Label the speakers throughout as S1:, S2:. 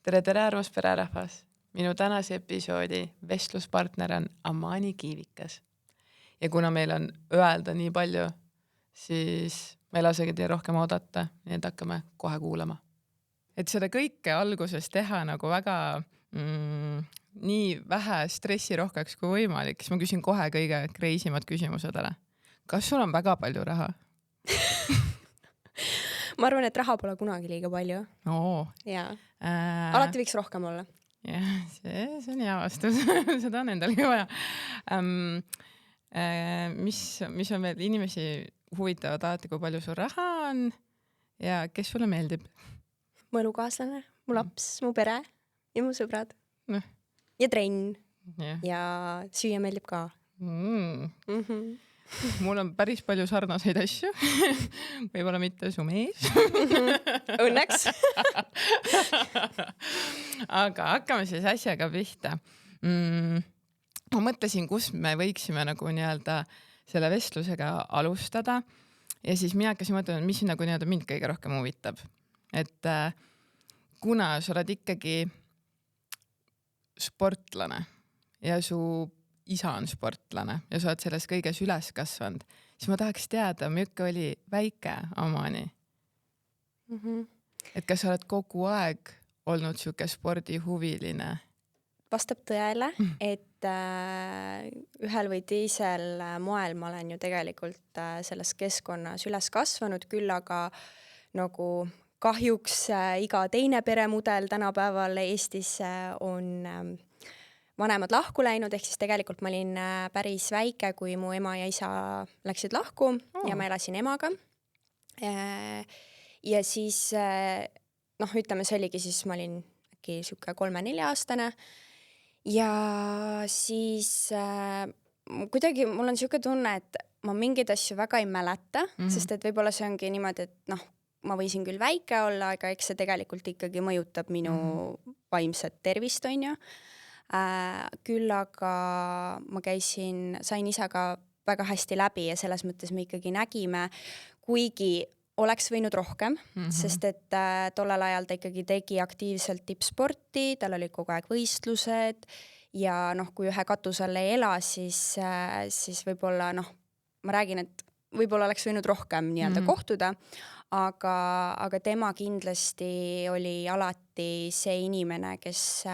S1: tere armas pererahvas! Minu tänase episoodi vestluspartner on Amani Kiivikas. Ja kuna meil on öelda nii palju, siis me ei lasegi teie rohkem oodata, nii et hakkame kohe kuulama. Et seda kõike alguses teha nagu väga nii vähe stressirohkeks kui võimalik, siis ma küsin kohe kõige kreisimad küsimusedele. Kas sul on väga palju raha?
S2: Ma arvan, et raha pole kunagi liiga palju.
S1: Oo.
S2: Jaa. Alati võiks rohkem olla.
S1: Jah, see on hea vastus. Seda on endalgi vaja. Mis on veel inimesi huvitavad alati, kui palju sul raha on ja kes sulle meeldib?
S2: Mu elukaaslane, mu laps, mu pere ja mu sõbrad. Ja trenn. Ja süüa meeldib ka.
S1: Mul on päris palju sarnaseid asju. Võib-olla mitte su mees.
S2: Õnneks.
S1: Aga hakkame siis asjaga pihta. Ma mõtlesin, kus me võiksime nagu nii-öelda selle vestlusega alustada. Ja siis mina hakkasin mõtlema, mis nagu nii-öelda mind kõige rohkem huvitab. Et kuna sa oled ikkagi sportlane ja su isa on sportlane ja sa oled selles kõiges üles kasvanud, siis ma tahaks teada, milline oli väike Amani. Et kas sa oled kogu aeg olnud siuke spordihuviline?
S2: Vastab tõele, et ühel või teisel moel ma olen ju tegelikult selles keskkonnas üles kasvanud, küll aga nagu kahjuks iga teine peremudel tänapäeval Eestis on vanemad lahku läinud, ehk siis tegelikult ma olin päris väike, kui mu ema ja isa läksid lahku ja ma elasin emaga. Ja siis, ütleme, see oligi siis, ma olin äkki siuke 3-4 aastane ja siis kuidagi mul on siuke tunne, et ma mingeid asju väga ei mäleta, sest et võib-olla see ongi niimoodi, et ma võisin küll väike olla, aga eks see tegelikult ikkagi mõjutab minu vaimset tervist, on ju. Küll aga ma sain isaga väga hästi läbi ja selles mõttes me ikkagi nägime, kuigi oleks võinud rohkem, sest et tollel ajal ta ikkagi tegi aktiivselt tippsporti, tal oli kogu aeg võistlused ja kui ühe katuse all ei ela, siis võib-olla, ma räägin, et võib-olla oleks võinud rohkem nii-öelda kohtuda, aga tema kindlasti oli alati see inimene, kes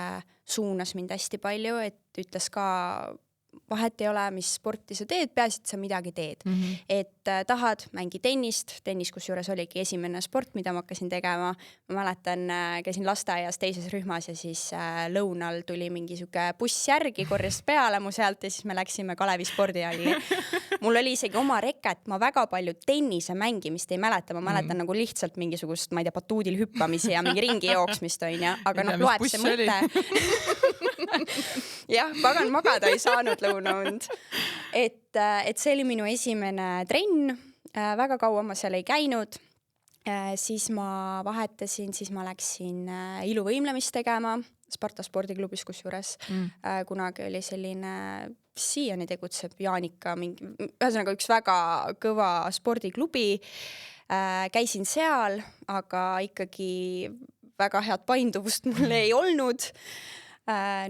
S2: suunas mind hästi palju, et ütles ka, vahet ei ole, mis sporti sa teed, peaasi, et sa midagi teed. Et tahad, mängi tennist, kus juures oligi esimene sport, mida ma hakkasin tegema. Ma mäletan, käisin lasteaias teises rühmas ja siis lõunal tuli mingi siuke buss järgi, korjas peale mu sealt ja siis me läksime Kalevi spordihalli. Mul oli isegi oma reket, ma väga palju tennise mängimist ei mäleta, ma mäletan nagu lihtsalt mingisugust, ma ei tea, batuudil hüppamisi ja mingi ringi jooksmist, on ja, aga loeb see mõte. Jah, pagan magada ei saanud lõunaund. Et see oli minu esimene trenn, väga kaua ma seal ei käinud, siis ma vahetasin, siis ma läksin iluvõimlemist tegema Sparta spordiklubis, kus juures kunagi oli selline, siiani tegutseb Jaanika, ühesõnaga üks väga kõva spordiklubi, käisin seal, aga ikkagi väga head painduvust mul ei olnud.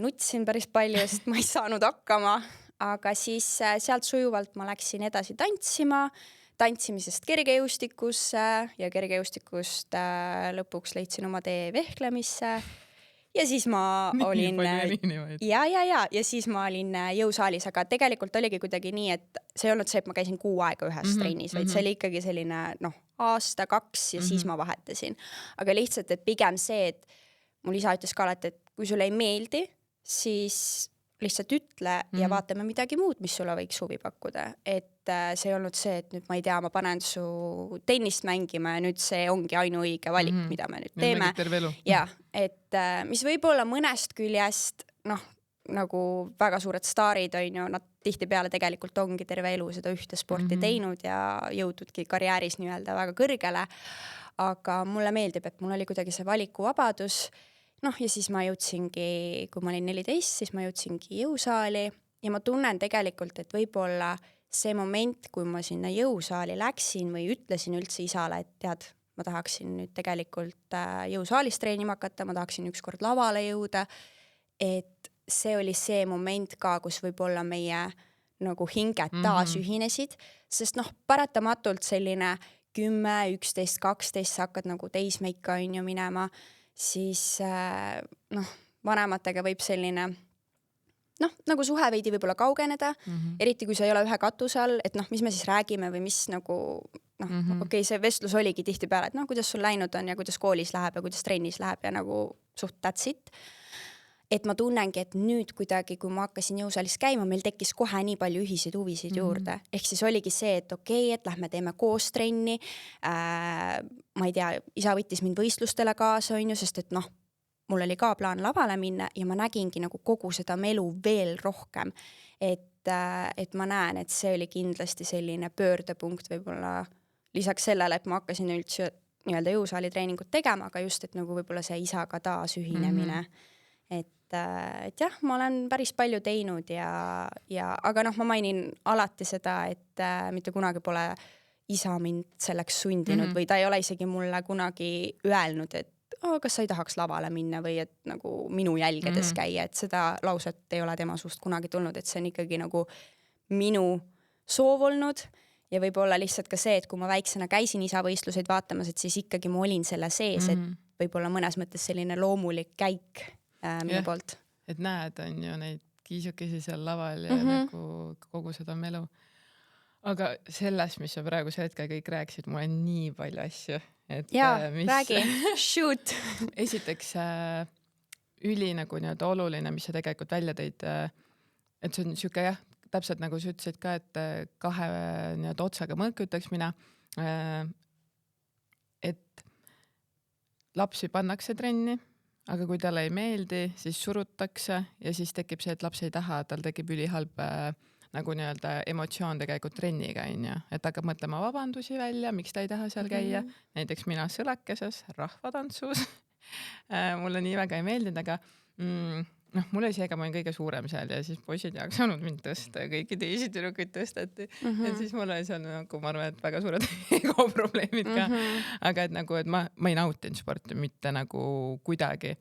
S2: Nutsin päris palju, sest ma ei saanud hakkama, aga siis sealt sujuvalt ma läksin edasi tantsimisest kergejõustikusse ja kergejõustikust lõpuks leidsin oma tee vehklemisse ja siis ma olin ja siis ma olin jõusaalis, aga tegelikult oligi kuidagi nii, et see ei olnud see, et ma käisin 6 aega ühes trennis, vaid see oli ikkagi selline aasta, 2 ja siis ma vahetasin. Aga lihtsalt, et pigem see, et mul isa ütles ka alati, et kui sulle ei meeldi, siis lihtsalt ütle ja vaatame midagi muud, mis sulle võiks huvi pakkuda. Et see ei olnud see, et nüüd ma ei tea, ma panen su tennist mängima ja nüüd see ongi ainuõige valik, mida me nüüd teeme. Ja, et mis võib-olla mõnest küljest, nagu väga suured staarid on ju, nad tihtipeale tegelikult ongi terve elu seda ühte sporti teinud ja jõududki karjääris nii-öelda väga kõrgele. Aga mulle meeldib, et mul oli kuidagi see valikuvabadus. Ja siis ma jõudsingi, kui ma olin 14, siis ma jõudsingi jõusaali ja ma tunnen tegelikult, et võib-olla see moment, kui ma sinna jõusaali läksin või ütlesin üldse isale, et tead, ma tahaksin nüüd tegelikult jõusaalis treenima hakata, ma tahaksin ükskord lavale jõuda, et see oli see moment ka, kus võib-olla meie nagu hinged taas ühinesid, sest noh, paratamatult selline 10, 11, 12 sa hakkad nagu teismeikka on ju minema, siis noh, vanematega võib selline noh, nagu suhe veidi võib-olla kaugeneda, eriti kui sa ei ole ühe katuse all, et noh, mis me siis räägime või mis nagu noh, okei, see vestlus oligi tihti peale, et noh, kuidas sul läinud on ja kuidas koolis läheb ja kuidas trennis läheb ja nagu suht that's it. Et ma tunnengi, et nüüd kuidagi, kui ma hakkasin jõusaalis käima, meil tekkis kohe nii palju ühiseid huvisid juurde. Ehk siis oligi see, et okei, et lähme teeme koos trenni. Ma ei tea, isa võttis mind võistlustele kaasa, on ju, sest et noh, mul oli ka plaan lavale minna ja ma nägingi nagu kogu seda melu veel rohkem. Et ma näen, et see oli kindlasti selline pöördepunkt võib-olla lisaks sellele, et ma hakkasin üldse nii-öelda jõusaali treeningut tegema, aga just, et nagu võib-olla see isaga taas ühinemine. Et jah, ma olen päris palju teinud aga noh, ma mainin alati seda, et mitte kunagi pole isa mind selleks sundinud või ta ei ole isegi mulle kunagi öelnud, et kas sa ei tahaks lavale minna või et nagu minu jälgedes käia, et seda lauset ei ole tema suust kunagi tulnud, et see on ikkagi nagu minu soov olnud ja võib-olla lihtsalt ka see, et kui ma väiksena käisin isa võistluseid vaatamas, et siis ikkagi ma olin selle sees, et võib-olla mõnes mõttes selline loomulik käik minu poolt.
S1: Et näed, on ju neid kiisukesi seal laval ja nagu kogu seda melu. Aga sellest, mis sa praegu see hetke kõik rääkisid, mul on nii palju asju. Et,
S2: jaa, räägi, shoot!
S1: Esiteks üli nagu nii-öelda oluline, mis sa tegelikult välja tõid, et see on siuke jah, täpselt nagu sa ütlesid ka, et kahe nii-öelda otsaga mõõk ütleks mina, et lapsi pannakse trenni, aga kui talle ei meeldi, siis surutakse ja siis tekib see, et laps ei taha, tal tekib ülihalb nagu nii-öelda emotsioon tegelikult trenniga, et hakkab mõtlema vabandusi välja, miks ta ei taha seal käia. Näiteks mina sõlakeses, rahvatantsus. Mulle nii väga ei meeldinud, aga noh, mul oli see, ega ma olin kõige suurem seal ja siis poisid ei saanud mind tõsta ja kõiki teisi tüdrukuid tõsteti. Et siis mul oli seal nagu, ma arvan, et väga suured ego probleemid ka. Aga et nagu, et ma ei nautinud sporti mitte nagu kuidagi.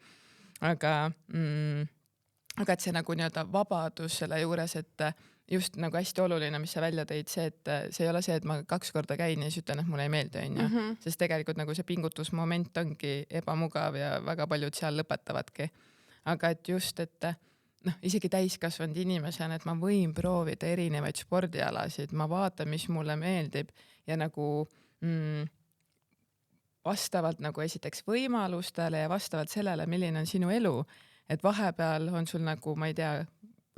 S1: Aga et see nagu nii-öelda vabadus selle juures, et just nagu hästi oluline, mis sa välja tõid, see, et see ei ole see, et ma 2 korda käin ja siis ütlen, et mulle ei meeldi, on ju. Sest tegelikult nagu see pingutusmoment ongi ebamugav ja väga paljud seal lõpetavadki. Aga et just, et noh, isegi täiskasvanud inimesena, et ma võin proovida erinevaid spordialasid, ma vaatan, mis mulle meeldib ja nagu vastavalt nagu esiteks võimalustele ja vastavalt sellele, milline on sinu elu, et vahepeal on sul nagu, ma ei tea,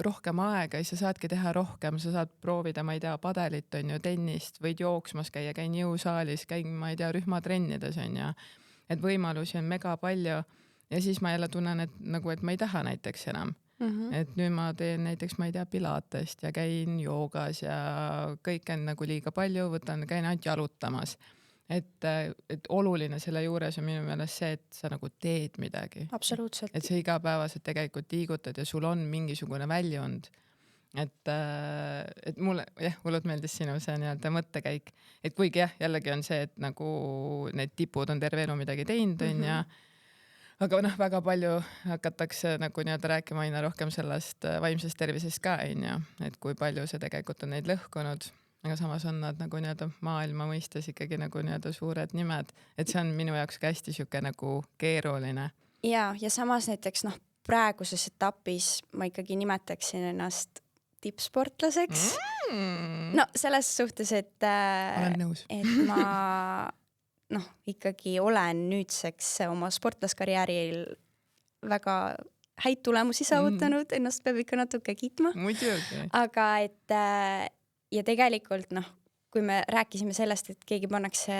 S1: rohkem aega ja sa saadki teha rohkem, sa saad proovida, ma ei tea, padelit, on ju, tennist, võid jooksmas käia, käin jõusaalis, käin, ma ei tea, rühmatrennides, on ju, et võimalusi on mega palju. Ja siis ma jälle tunnen, et nagu, et ma ei taha näiteks enam. Et nüüd ma teen näiteks, ma ei tea, pilatest ja käin joogas ja kõik on nagu liiga palju, käin ainult jalutamas. Et oluline selle juures on minu meelest see, et sa nagu teed midagi.
S2: Absoluutselt.
S1: Et sa igapäevaselt tegelikult liigutad ja sul on mingisugune väljund. Et mulle hullult meeldis sinu see nii-öelda mõttekäik. Et kuigi jah, jällegi on see, et nagu need tipud on terve elu midagi teinud, on ja aga noh, väga palju hakatakse nagu nii-öelda rääkima aina rohkem sellest vaimsest tervisest ka, et kui palju see tegelikult on neid lõhkunud, aga samas on nad nagu nii-öelda maailma mõistes ikkagi nagu nii-öelda suured nimed, et see on minu jaoks ka hästi siuke nagu keeruline.
S2: Ja samas näiteks noh, praeguses etapis ma ikkagi nimetaksin ennast tippsportlaseks. No selles suhtes, et ma noh, ikkagi olen nüüdseks oma sportlaskarjääril väga häid tulemusi saavutanud, ennast peab ikka natuke kiitma.
S1: Muidugi.
S2: Aga et ja tegelikult noh, kui me rääkisime sellest, et keegi pannakse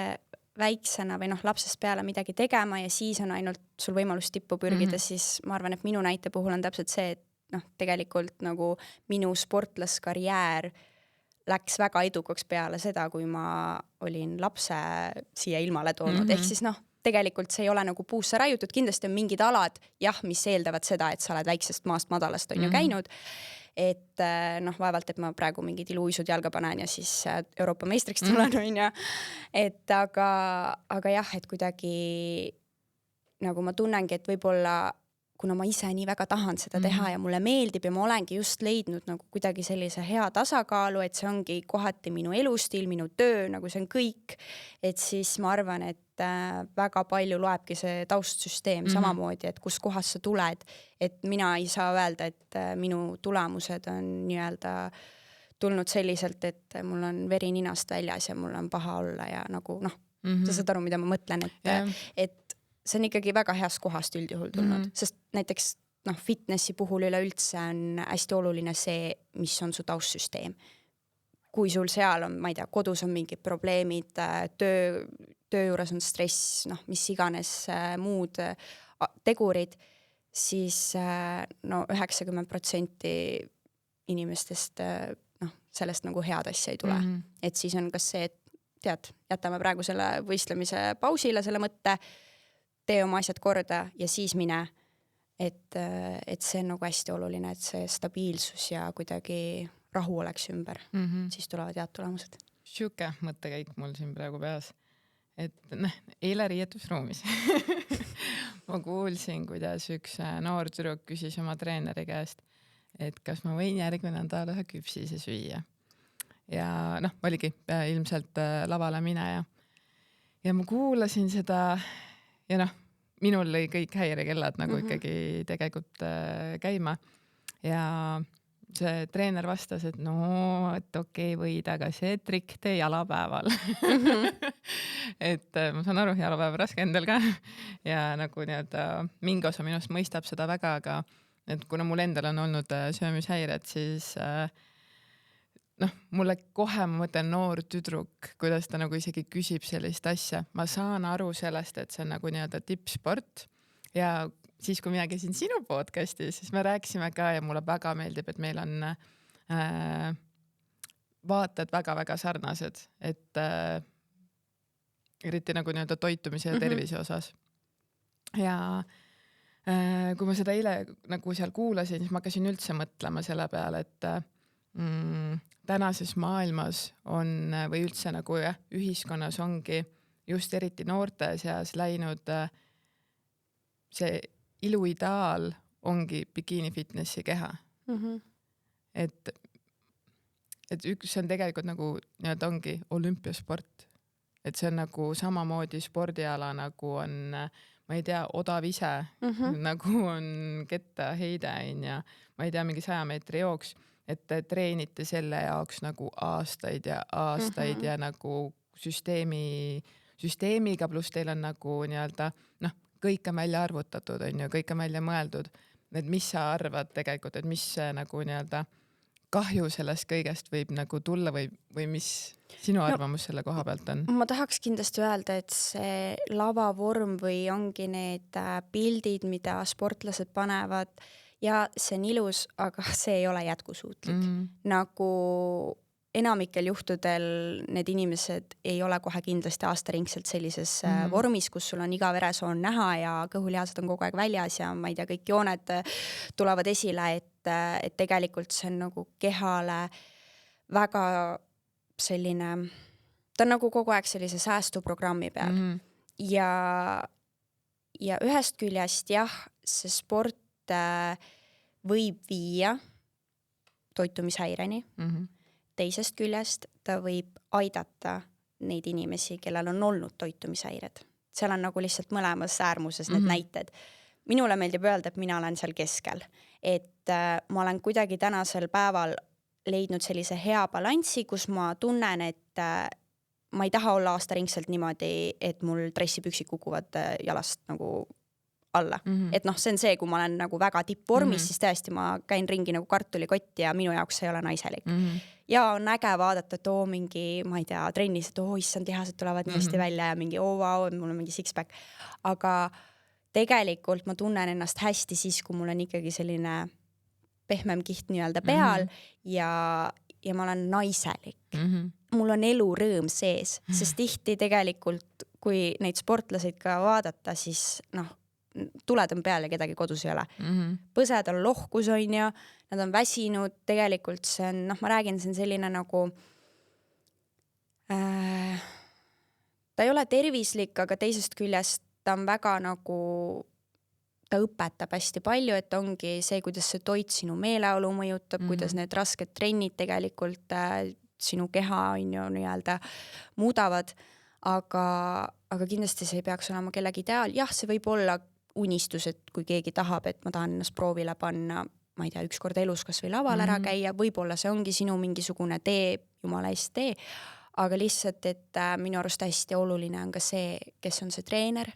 S2: väiksena või noh, lapsest peale midagi tegema ja siis on ainult sul võimalus tippu pürgida, siis ma arvan, et minu näite puhul on täpselt see, et noh, tegelikult nagu minu sportlaskarjäär läks väga edukaks peale seda, kui ma olin lapse siia ilmale toonud. Ehk siis noh, tegelikult see ei ole nagu puusse raiutud. Kindlasti on mingid alad, jah, mis eeldavad seda, et sa oled väiksest maast madalast on ju käinud. et noh, vaevalt, et ma praegu mingid iluuisud jalga panen ja siis Euroopa meistriks tulen, on ju. Et aga jah, et kuidagi nagu ma tunnengi, et võib-olla kuna ma ise nii väga tahan seda teha ja mulle meeldib ja ma olengi just leidnud nagu kuidagi sellise hea tasakaalu, et see ongi kohati minu elustiil, minu töö, nagu see on kõik, et siis ma arvan, et väga palju loebki see taustsüsteem samamoodi, et kus kohas sa tuled, et mina ei saa öelda, et minu tulemused on nii-öelda tulnud selliselt, et mul on veri ninast väljas ja mul on paha olla ja nagu noh, sa saad aru, mida ma mõtlen, et see on ikkagi väga heast kohast üldjuhul tulnud, sest näiteks noh, fitnessi puhul üleüldse on hästi oluline see, mis on su taustsüsteem. Kui sul seal on, ma ei tea, kodus on mingid probleemid, töö juures on stress, noh, mis iganes muud tegurid, siis no 90% inimestest noh, sellest nagu head asja ei tule. Et siis on kas see, et tead, jätame praegu selle võistlemise pausile, selle mõtte, tee oma asjad korda ja siis mine, et see on nagu hästi oluline, et see stabiilsus ja kuidagi rahu oleks ümber, siis tulevad head tulemused.
S1: Siuke mõttekäik mul siin praegu peas, et eile riietusruumis ma kuulsin, kuidas üks noor tüdruk küsis oma treeneri käest, et kas ma võin järgmine nädal ühe küpsise süüa. Ja noh, oligi ilmselt lavale mineja. Ja ma kuulasin seda ja noh, minul lõi kõik häirekellad nagu ikkagi tegelikult käima ja see treener vastas, et no, et okei, võid, aga see trikk tee jalapäeval. Et ma saan aru, jalapäev raske endal ka ja nagu nii-öelda mingi osa minust mõistab seda väga, aga et kuna mul endal on olnud söömishäired, siis noh, mulle kohe ma mõtlen noor tüdruk, kuidas ta nagu isegi küsib sellist asja. Ma saan aru sellest, et see on nagu nii-öelda tippsport ja siis, kui mina käisin sinu podcastis, siis me rääkisime ka ja mulle väga meeldib, et meil on vaated väga-väga sarnased, et eriti nagu nii-öelda toitumise ja tervise osas. Ja kui ma seda eile nagu seal kuulasin, siis ma hakkasin üldse mõtlema selle peale, et tänases maailmas on või üldse nagu ühiskonnas ongi just eriti noorte seas läinud see iluideaal ongi bikiini fitnessi keha. Et üks on tegelikult nagu nii-öelda ongi olümpiasport. Et see on nagu samamoodi spordiala nagu on, ma ei tea, odav ise, nagu on kettaheide ja ma ei tea, mingi 100 meetri jooks. Et treenite selle jaoks nagu aastaid ja nagu süsteemiga, pluss teil on nagu nii-öelda, noh, kõik on välja arvutatud, on ju, kõik on välja mõeldud. Et mis sa arvad tegelikult, et mis nagu nii-öelda kahju sellest kõigest võib nagu tulla või mis sinu arvamus selle koha pealt on?
S2: Ma tahaks kindlasti öelda, et see lavavorm või ongi need pildid, mida sportlased panevad, ja see on ilus, aga see ei ole jätkusuutlik. Nagu enamikel juhtudel need inimesed ei ole kohe kindlasti aastaringselt sellises vormis, kus sul on iga veresoon näha ja kõhulihased on kogu aeg väljas ja ma ei tea, kõik jooned tulevad esile, et tegelikult see on nagu kehale väga selline, ta on nagu kogu aeg sellise säästuprogrammi peal. Ja ühest küljest jah, see sport võib viia toitumishäireni. Teisest küljest ta võib aidata neid inimesi, kellel on olnud toitumishäired. Seal on nagu lihtsalt mõlemas äärmuses need näited. Minule meeldib öelda, et mina olen seal keskel. Et ma olen kuidagi tänasel päeval leidnud sellise hea balanssi, kus ma tunnen, et ma ei taha olla aastaringselt niimoodi, et mul dressipüksid kukuvad jalast nagu alla. Et noh, see on see, kui ma olen nagu väga tippvormis, siis tõesti ma käin ringi nagu kartulikott ja minu jaoks see ei ole naiselik. Ja on äge vaadata, et mingi, ma ei tea, trennis, et issand, lihased tulevad nii hästi välja ja mingi vau, mul on mingi six-pack. Aga tegelikult ma tunnen ennast hästi siis, kui mul on ikkagi selline pehmem kiht nii-öelda peal ja ma olen naiselik. Mul on elurõõm sees, sest tihti tegelikult, kui neid sportlaseid ka vaadata, siis noh, tuled on peal ja kedagi kodus ei ole. Põsed on lohkus, on ju, nad on väsinud, tegelikult see on, ma räägin, see on selline nagu ta ei ole tervislik, aga teisest küljest ta on väga nagu, ta õpetab hästi palju, et ongi see, kuidas see toit sinu meeleolu mõjutab, kuidas need rasked trennid tegelikult sinu keha on ju nii-öelda muudavad, aga kindlasti see ei peaks olema kellegi ideaal. Jah, see võib olla unistus, et kui keegi tahab, et ma tahan ennast proovile panna, ma ei tea, üks kord elus kas või laval ära käia, võib-olla see ongi sinu mingisugune tee, jumala eest tee, aga lihtsalt, et minu arust hästi oluline on ka see, kes on see treener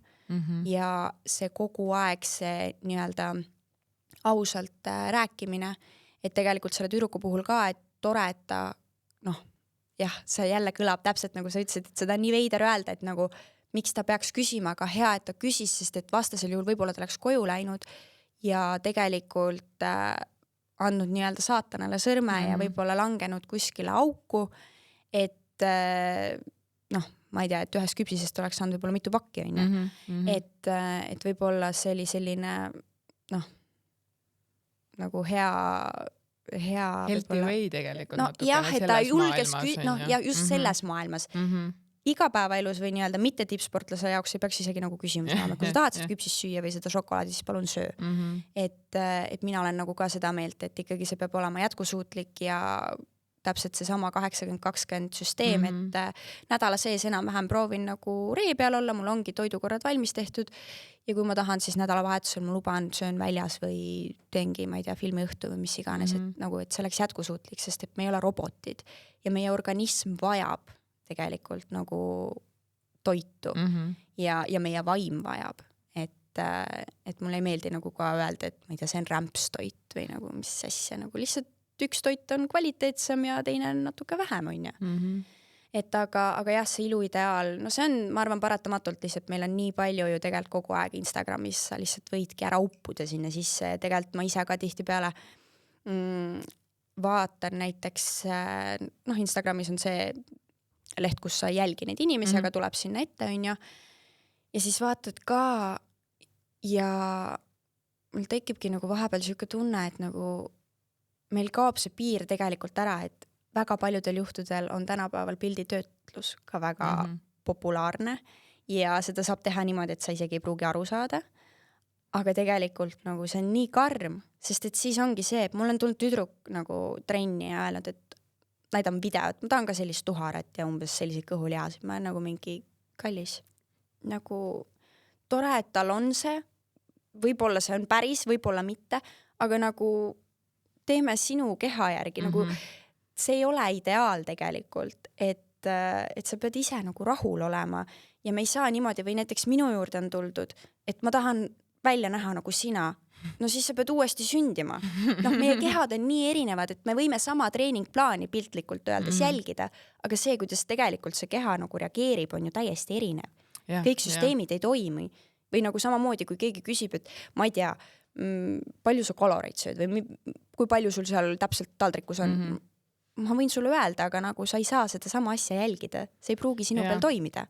S2: ja see kogu aeg see nii-öelda ausalt rääkimine, et tegelikult selle tüdruku puhul ka, et tore, et ta jah, see jälle kõlab täpselt nagu sa ütlesid, et seda on nii veider öelda, et nagu miks ta peaks küsima, aga hea, et ta küsis, sest et vastasel juhul võib-olla ta läks koju läinud ja tegelikult andnud nii-öelda saatanale sõrme ja võib-olla langenud kuskile auku, et ma ei tea, et ühest küpsisest oleks saanud võib-olla mitu pakki, on ju. Et võib-olla see oli selline nagu hea
S1: healthy way tegelikult
S2: jah, et ta julges ja just selles maailmas. Igapäevaelus või nii-öelda mitte tippsportlase jaoks ei peaks isegi nagu küsimus olema, kui sa tahad seda küpsist süüa või seda šokolaadi, siis palun söö. Et mina olen nagu ka seda meelt, et ikkagi see peab olema jätkusuutlik ja täpselt see sama 80-20 süsteem, et nädala sees enam-vähem proovin nagu ree peal olla, mul ongi toidukorrad valmis tehtud ja kui ma tahan, siis nädalavahetusel ma luban, söön väljas või teengi, ma ei tea, filmiõhtu või mis iganes, et nagu, et see oleks jätkusuutlik, sest et me ei ole robotid ja meie organism vajab tegelikult nagu toitu ja meie vaim vajab, et mulle ei meeldi nagu ka öelda, et ma ei tea, see on rämpstoit või nagu mis asja, nagu lihtsalt üks toit on kvaliteetsem ja teine on natuke vähem, on ju. Et aga jah, see iluideaal, see on, ma arvan, paratamatult lihtsalt meil on nii palju ju tegelikult kogu aeg Instagramis, sa lihtsalt võidki ära uppuda sinna sisse ja tegelikult ma ise ka tihtipeale vaatan näiteks, Instagramis on see leht, kus sa ei jälgi neid inimesi, aga tuleb sinna ette, on ju. Ja siis vaatad ka ja mul tekibki nagu vahepeal siuke tunne, et nagu meil kaob see piir tegelikult ära, et väga paljudel juhtudel on tänapäeval pilditöötlus ka väga populaarne ja seda saab teha niimoodi, et sa isegi ei pruugi aru saada. Aga tegelikult nagu see on nii karm, sest et siis ongi see, et mul on tulnud tüdruk nagu trenni ja öelnud, et näidan videot, ma tahan ka sellist tuharat ja umbes selliseid kõhulihasid, ma olen nagu mingi kallis. Nagu tore, et tal on see, võib-olla see on päris, võib-olla mitte, aga nagu teeme sinu keha järgi, nagu see ei ole ideaal tegelikult, et sa pead ise nagu rahul olema ja me ei saa niimoodi või näiteks minu juurde on tuldud, et ma tahan välja näha nagu sina, no siis sa pead uuesti sündima. Meie kehad on nii erinevad, et me võime sama treeningplaani piltlikult öeldes jälgida, aga see, kuidas tegelikult see keha nagu reageerib, on ju täiesti erinev. Kõik süsteemid ei toimi või nagu samamoodi, kui keegi küsib, et ma ei tea, palju sa kaloreid sööd või kui palju sul seal täpselt taldrikus on. Ma võin sulle öelda, aga nagu sa ei saa seda sama asja jälgida. See ei pruugi sinu peal toimida.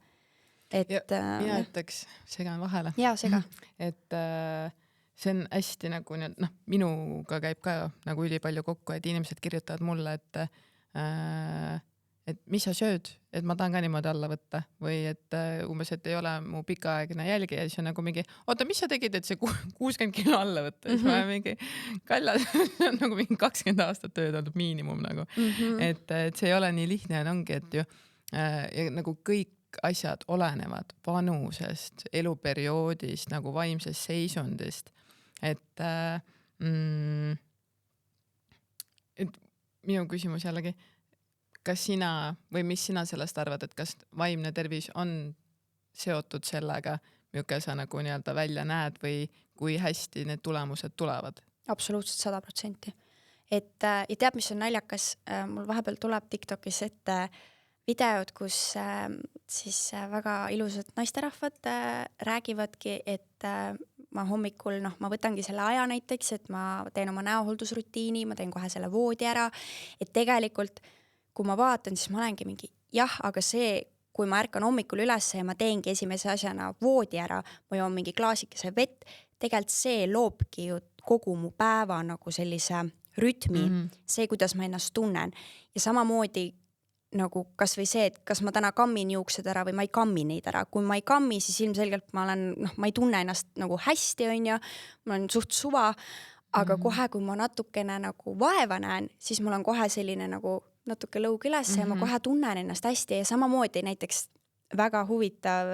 S1: Mina ütleks, segan vahele.
S2: Jaa, sega.
S1: Et see on hästi nagu, minuga käib ka nagu ülipalju kokku, et inimesed kirjutavad mulle, et mis sa sööd, et ma tahan ka niimoodi alla võtta või et umbes, et ei ole mu pikaaegne jälgija ja siis on nagu mingi, oota, mis sa tegid, et see 60 kilo alla võtta, siis ma olen mingi kallas, see on nagu mingi 20 aastat tööd olnud miinimum nagu, et see ei ole nii lihtne, ongi, et ju ja nagu kõik asjad olenevad vanusest, eluperioodist, nagu vaimsest seisundist, et minu küsimus jällegi, kas sina või mis sina sellest arvad, et kas vaimne tervis on seotud sellega, milline sa nagu nii-öelda välja näed või kui hästi need tulemused tulevad?
S2: Absoluutselt 100%. Ja tead, mis on naljakas, mul vahepeal tuleb TikTokis ette videod, kus siis väga ilusad naisterahvad räägivadki, et ma hommikul, ma võtangi selle aja näiteks, et ma teen oma näohooldusrutiini, ma teen kohe selle voodi ära, et tegelikult kui ma vaatan, siis ma olengi mingi jah, aga see, kui ma ärkan hommikul üles ja ma teengi esimese asjana voodi ära, ma joon mingi klaasikese vett, tegelikult see loobki ju kogu mu päeva nagu sellise rütmi, see, kuidas ma ennast tunnen. Ja samamoodi nagu kas või see, et kas ma täna kammin juuksed ära või ma ei kammi neid ära. Kui ma ei kammi, siis ilmselgelt ma ei tunne ennast nagu hästi, on ju, ma olen suht suva, aga kohe, kui ma natukene nagu vaeva näen, siis mul on kohe selline nagu natuke lõug üles ja ma kohe tunnen ennast hästi ja samamoodi näiteks väga huvitav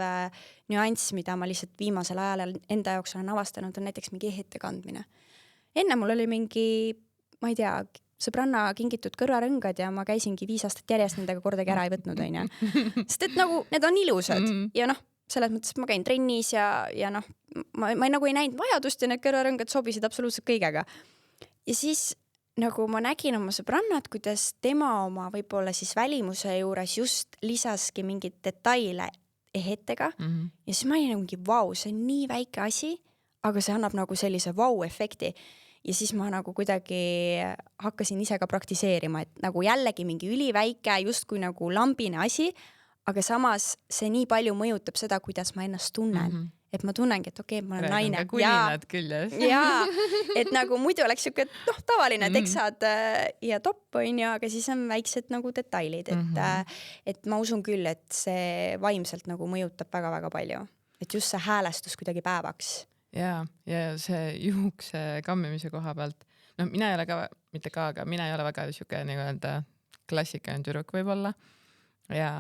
S2: nüanss, mida ma lihtsalt viimasel ajal enda jaoks olen avastanud, on näiteks mingi ehete kandmine. Enne mul oli mingi, ma ei tea, sõbranna kingitud kõrvarõngad ja ma käisingi 5 aastat järjest nendega kordagi ära ei võtnud, on ju. Sest et nagu need on ilusad ja noh, selles mõttes ma käin trennis ja noh, ma nagu ei näinud vajadust ja need kõrvarõngad sobisid absoluutselt kõigega. Ja siis nagu ma nägin oma sõbrannat, kuidas tema oma võib-olla siis välimuse juures just lisaski mingid detaile ehetega ja siis ma olin nagu mingi vau, see on nii väike asi, aga see annab nagu sellise vau-efekti. Ja siis ma nagu kuidagi hakkasin ise ka praktiseerima, et nagu jällegi mingi üliväike, justkui nagu lambine asi, aga samas see nii palju mõjutab seda, kuidas ma ennast tunnen. Et ma tunnengi, et okei, ma olen naine.
S1: Kulinad küljes.
S2: Jaa, et nagu muidu oleks siuke tavaline teksad ja topp, on ju, aga siis on väiksed nagu detailid, et ma usun küll, et see vaimselt nagu mõjutab väga-väga palju. Et just see häälestus kuidagi päevaks.
S1: Ja see juukse kammimise koha pealt, no mina ei ole ka, mitte ka, aga mina ei ole väga siuke nii-öelda klassikaline tüdruk võib-olla ja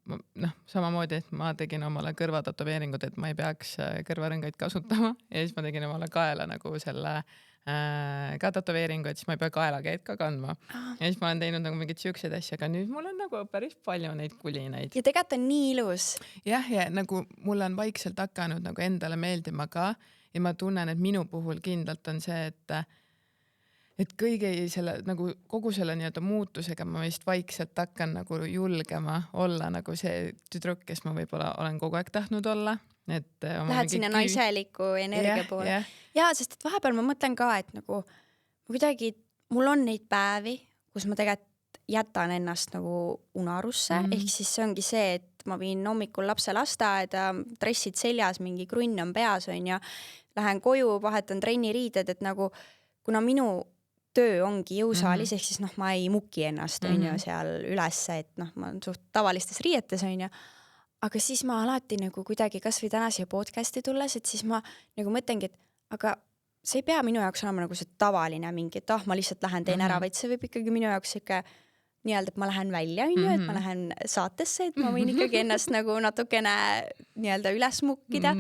S1: noh, samamoodi, et ma tegin omale kõrvatatoveeringud, et ma ei peaks kõrvarõngaid kasutama ja siis ma tegin omale kaela nagu selle ka tatoveeringu, et siis ma ei pea kaelakäed ka kandma. Ja siis ma olen teinud nagu mingid siuksed asja, aga nüüd mul on nagu päris palju neid kulinaid.
S2: Ja tegelikult on nii ilus.
S1: Jah, ja nagu mul on vaikselt hakanud nagu endale meeldima ka ja ma tunnen, et minu puhul kindlalt on see, et kõige selle nagu kogu selle nii-öelda muutusega ma vist vaikselt hakkan nagu julgema olla nagu see tüdruk, kes ma võib-olla olen kogu aeg tahtnud olla.
S2: Lähed sinna naiseliku energia poole. Ja, sest et vahepeal ma mõtlen ka, et nagu kuidagi mul on neid päevi, kus ma tegelikult jätan ennast nagu unarusse, ehk siis see ongi see, et ma viin hommikul lapse lasteaeda, dressid seljas, mingi krunn on peas, on ja lähen koju, vahetan trenniriided, et nagu kuna minu töö ongi jõusaalis, ehk siis noh, ma ei muki ennast, on ju, seal ülesse, et noh, ma olen suht tavalistes riietes, on ju. Aga siis ma alati nagu kuidagi kas või täna siia podcasti tulles, et siis ma nagu mõtlengi, et aga see ei pea minu jaoks olema nagu see tavaline mingi, et ma lihtsalt lähen teen ära, vaid see võib ikkagi minu jaoks siuke nii-öelda, et ma lähen välja, et ma lähen saatesse, et ma võin ikkagi ennast nagu natukene nii-öelda üles mukkida,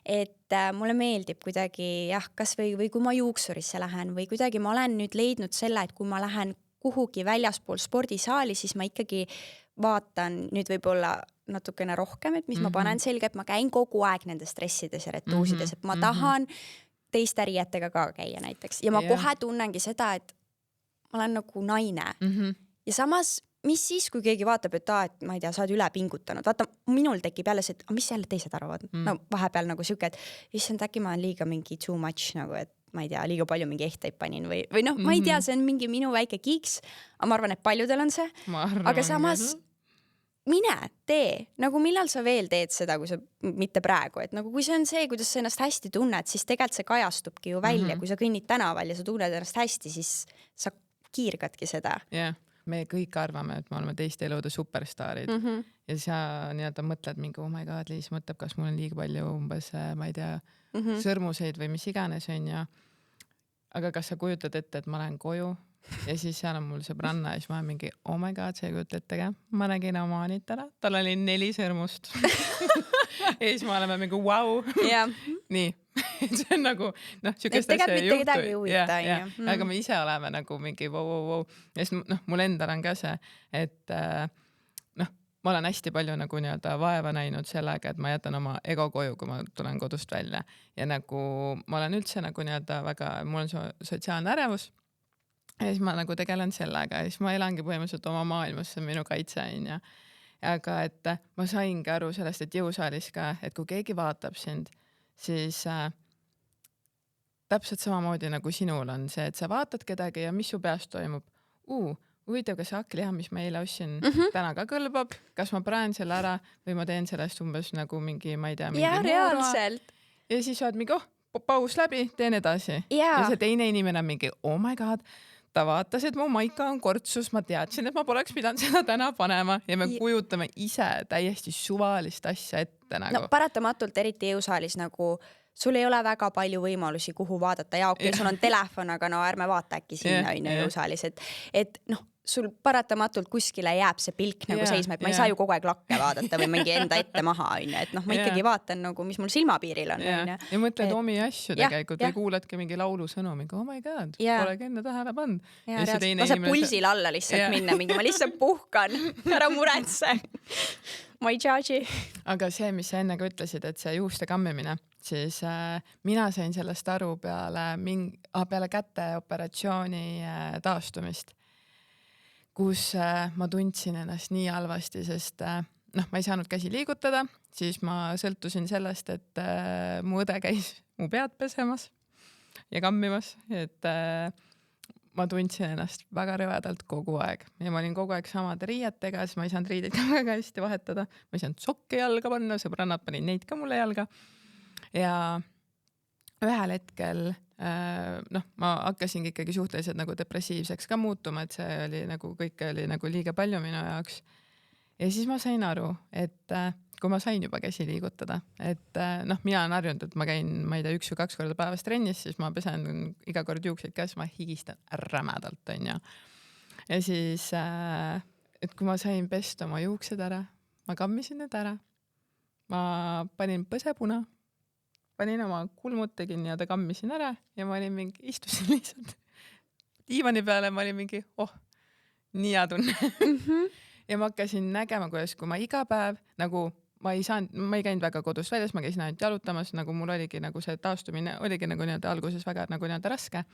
S2: et mulle meeldib kuidagi jah, kas või kui ma juuksurisse lähen või kuidagi ma olen nüüd leidnud selle, et kui ma lähen kuhugi väljaspool spordisaali, siis ma ikkagi vaatan nüüd võib-olla natukene rohkem, et mis ma panen selga, et ma käin kogu aeg nendes stressides ja retuusides, et ma tahan teiste riietega ka käia näiteks. Ja ma kohe tunnengi seda, et ma olen nagu naine. Ja samas, mis siis, kui keegi vaatab, et ma ei tea, sa oled üle pingutanud. Vaata, minul tekib jälle see, et mis jälle teised arvavad? No vahepeal nagu siuke, et issand, äkki ma olen liiga mingi too much, nagu, et ma ei tea, liiga palju mingi ehteid panin või noh, ma ei tea, see on mingi minu väike kiiks, aga ma arvan, et paljudel on see. Aga samas mine, tee. Nagu millal sa veel teed seda, kui sa mitte praegu, et nagu kui see on see, kuidas sa ennast hästi tunned, siis tegelikult see kajastubki ju välja, kui sa kõnnid tänaval ja sa tunned ennast hästi, siis sa kiirgadki seda.
S1: Jah, me kõik arvame, et me oleme teiste elude superstaarid ja sa nii-öelda mõtled mingi, oh my god, Liis mõtleb, kas mul on liiga palju umbes, ma ei tea, sõrmuseid või mis iganes on ja aga kas sa kujutad ette, et ma lähen koju ja siis seal on mul sõbranna ja siis ma olen mingi, oh my god, sa ei kujuta ettega, ma nägin oma Anitala, tal oli 4 sõrmust ja siis me oleme mingi vau. Nii, see on nagu noh, siukest asja ei juhtu. Aga me ise oleme nagu mingi vau. Ja siis noh, mul endal on ka see, et noh, ma olen hästi palju nagu nii-öelda vaeva näinud sellega, et ma jätan oma ego koju, kui ma tulen kodust välja ja nagu ma olen üldse nagu nii-öelda väga, mul on sotsiaalne ärevus ja siis ma nagu tegelen sellega ja siis ma elangi põhimõtteliselt oma maailmas, see on minu kaitse on ja aga et ma saingi aru sellest, et jõusaalis ka, et kui keegi vaatab sind, siis täpselt samamoodi nagu sinul on see, et sa vaatad kedagi ja mis su peas toimub. huvitav, kas see hakkliha, mis ma eile ostsin, täna ka kõlbab, kas ma praen selle ära või ma teen sellest umbes nagu mingi, ma ei tea, mingi
S2: reaalselt.
S1: Ja siis oled mingi, paus läbi, teen edasi. Ja see teine inimene on mingi, oh my god, ta vaatas, et mu maika on kortsus, ma teadsin, et ma poleks pidanud seda täna panema ja me kujutame ise täiesti suvalist asja ette nagu.
S2: No paratamatult, eriti jõusaalis nagu sul ei ole väga palju võimalusi, kuhu vaadata ja okei, sul on telefon, aga no ärme vaata äkki sinna jõusaalis, et noh, sul paratamatult kuskile jääb see pilk nagu seisma, et ma ei saa ju kogu aeg lakke vaadata või mingi enda ette maha, et noh, ma ikkagi vaatan nagu, mis mul silmapiiril on.
S1: Ja mõtled omi asju tegelikult või kuuladki mingi laulusõnu, mingi oh my god, polegi enne tähele pannud.
S2: Lase pulsil alla lihtsalt minna, mingi ma lihtsalt puhkan, ära muretse. Ma ei judge'i.
S1: Aga see, mis sa enne ka ütlesid, et see juuste kammimine, siis mina sain sellest aru peale käteoperatsiooni taastumist, kus ma tundsin ennast nii halvasti, sest ma ei saanud käsi liigutada, siis ma sõltusin sellest, et mu õde käis mu pead pesemas ja kammimas, et ma tundsin ennast väga rõvedalt kogu aeg ja ma olin kogu aeg samade riietega, siis ma ei saanud riideid ka väga hästi vahetada, ma ei saanud sokke jalga panna, sõbrannad panid neid ka mulle jalga ja ühel hetkel ma hakkasingi ikkagi suhteliselt nagu depressiivseks ka muutuma, et see oli nagu, kõik oli nagu liiga palju minu jaoks. Ja siis ma sain aru, et kui ma sain juba käsi liigutada, et mina olen harjunud, et ma käin, ma ei tea, 1 või 2 korda päevas trennis, siis ma pesen iga kord juukseid käes, ma higistan rämedalt, on ju. Ja siis, et kui ma sain pesta oma juuksed ära, ma kammisin need ära, ma panin põsepuna, panin oma kulmud, tegin ja ta kammisin ära ja ma olin mingi, istusin lihtsalt diivani peale, ma olin mingi, nii hea tunne. Ja ma hakkasin nägema, kuidas kui ma iga päev, nagu ma ei käinud väga kodust väljas, ma käisin ainult jalutamas, nagu mul oligi nagu see taastumine, oligi nagu nii-öelda alguses väga nagu nii-öelda raske.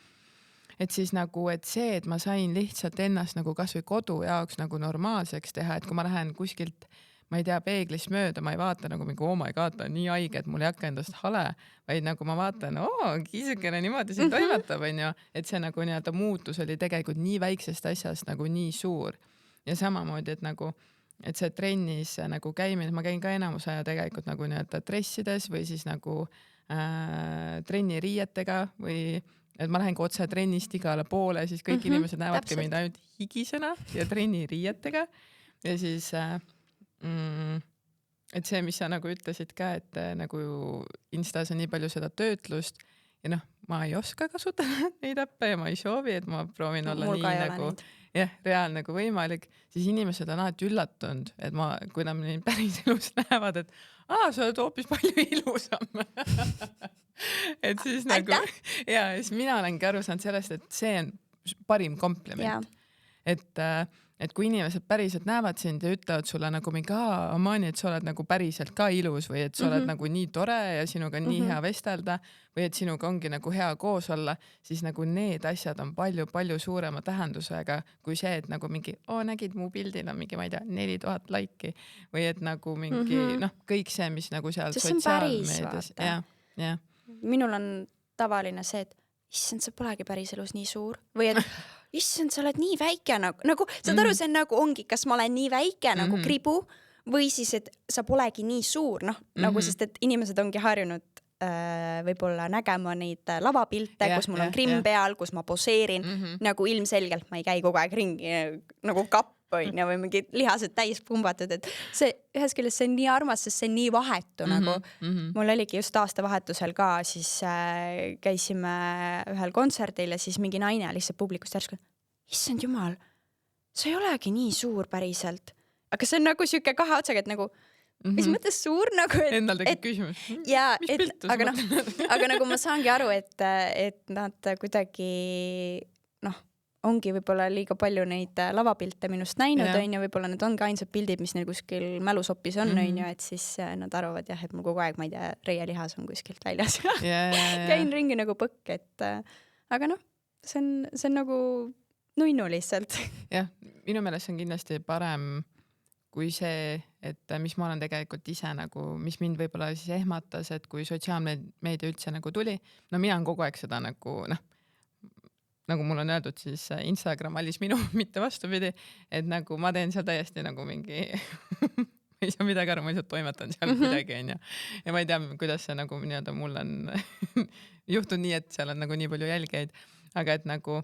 S1: Et siis nagu, et see, et ma sain lihtsalt ennast nagu kas või kodu jaoks nagu normaalseks teha, et kui ma lähen kuskilt ma ei tea, peeglist mööda, ma ei vaata nagu mingi, oh my god, ta on nii haige, et mul ei hakka endast hale, vaid nagu ma vaatan, kiisukene niimoodi siin toimetab, on ju, et see nagu nii-öelda muutus oli tegelikult nii väiksest asjast nagu nii suur. Ja samamoodi, et nagu, et see trennis nagu käimine, ma käin ka enamus aja tegelikult nagu nii-öelda dressides või siis nagu trenniriietega või et ma lähengi otse trennist igale poole, siis kõik inimesed näevadki mind ainult higisena ja trenniriietega ja siis et see, mis sa nagu ütlesid ka, et nagu Instas on nii palju seda töötlust ja ma ei oska kasutada neid äppe ja ma ei soovi, et ma proovin olla nii nagu reaalne nagu võimalik, siis inimesed on alati üllatunud, et kui nad mind päris elus näevad, et sa oled hoopis palju ilusam. Et siis nagu siis mina olengi aru saanud sellest, et see on parim kompliment. Et kui inimesed päriselt näevad sind ja ütlevad sulle nagu mingi, Amani, et sa oled nagu päriselt ka ilus või et sa oled nagu nii tore ja sinuga on nii hea vestelda või et sinuga ongi nagu hea koos olla, siis nagu need asjad on palju-palju suurema tähendusega kui see, et nagu mingi, nägid mu pildil on mingi, ma ei tea, 4000 laiki või et nagu mingi, kõik see, mis nagu seal sotsiaalmeedias.
S2: Minul on tavaline see, et issand, sa polegi päris elus nii suur või et issand, sa oled nii väike nagu saad aru, see on nagu ongi, kas ma olen nii väike nagu kribu või siis, et sa polegi nii suur, nagu sest, et inimesed ongi harjunud võib-olla nägema neid lavapilte, kus mul on krimm peal, kus ma poseerin, nagu ilmselgelt ma ei käi kogu aeg ringi nagu kapp või mingid lihased täis pumbatud, et see ühes küljest see on nii armas, sest see on nii vahetu nagu. Mul oligi just aastavahetusel ka, siis käisime ühel kontserdil ja siis mingi naine lihtsalt publikust järsku, issand jumal, sa ei olegi nii suur päriselt. Aga see on nagu siuke kahe otsaga, et nagu mis mõttes suur nagu,
S1: endal tekib küsimus.
S2: Aga nagu ma saangi aru, et nad kuidagi ongi võib-olla liiga palju neid lavapilte minust näinud, on ju, võib-olla need ongi ainsad pildid, mis neil kuskil mälusopis on, on ju, et siis nad arvavad et mul kogu aeg, ma ei tea, reielihas on kuskilt väljas. Käin ringi nagu põkk, et aga see on nagu nunnu lihtsalt.
S1: Jah, minu meelest on kindlasti parem kui see, et mis ma olen tegelikult ise nagu, mis mind võib-olla siis ehmatas, et kui sotsiaalmeedia üldse nagu tuli, mina olen kogu aeg seda nagu, nagu mul on öeldud, siis Instagram valis minu, mitte vastupidi, et nagu ma teen seal täiesti nagu mingi ma ei saa midagi aru, ma lihtsalt toimetan seal kuidagi, onju. Ja ma ei tea, kuidas see nagu nii-öelda mul on juhtunud nii, et seal on nagu nii palju jälgijaid, aga et nagu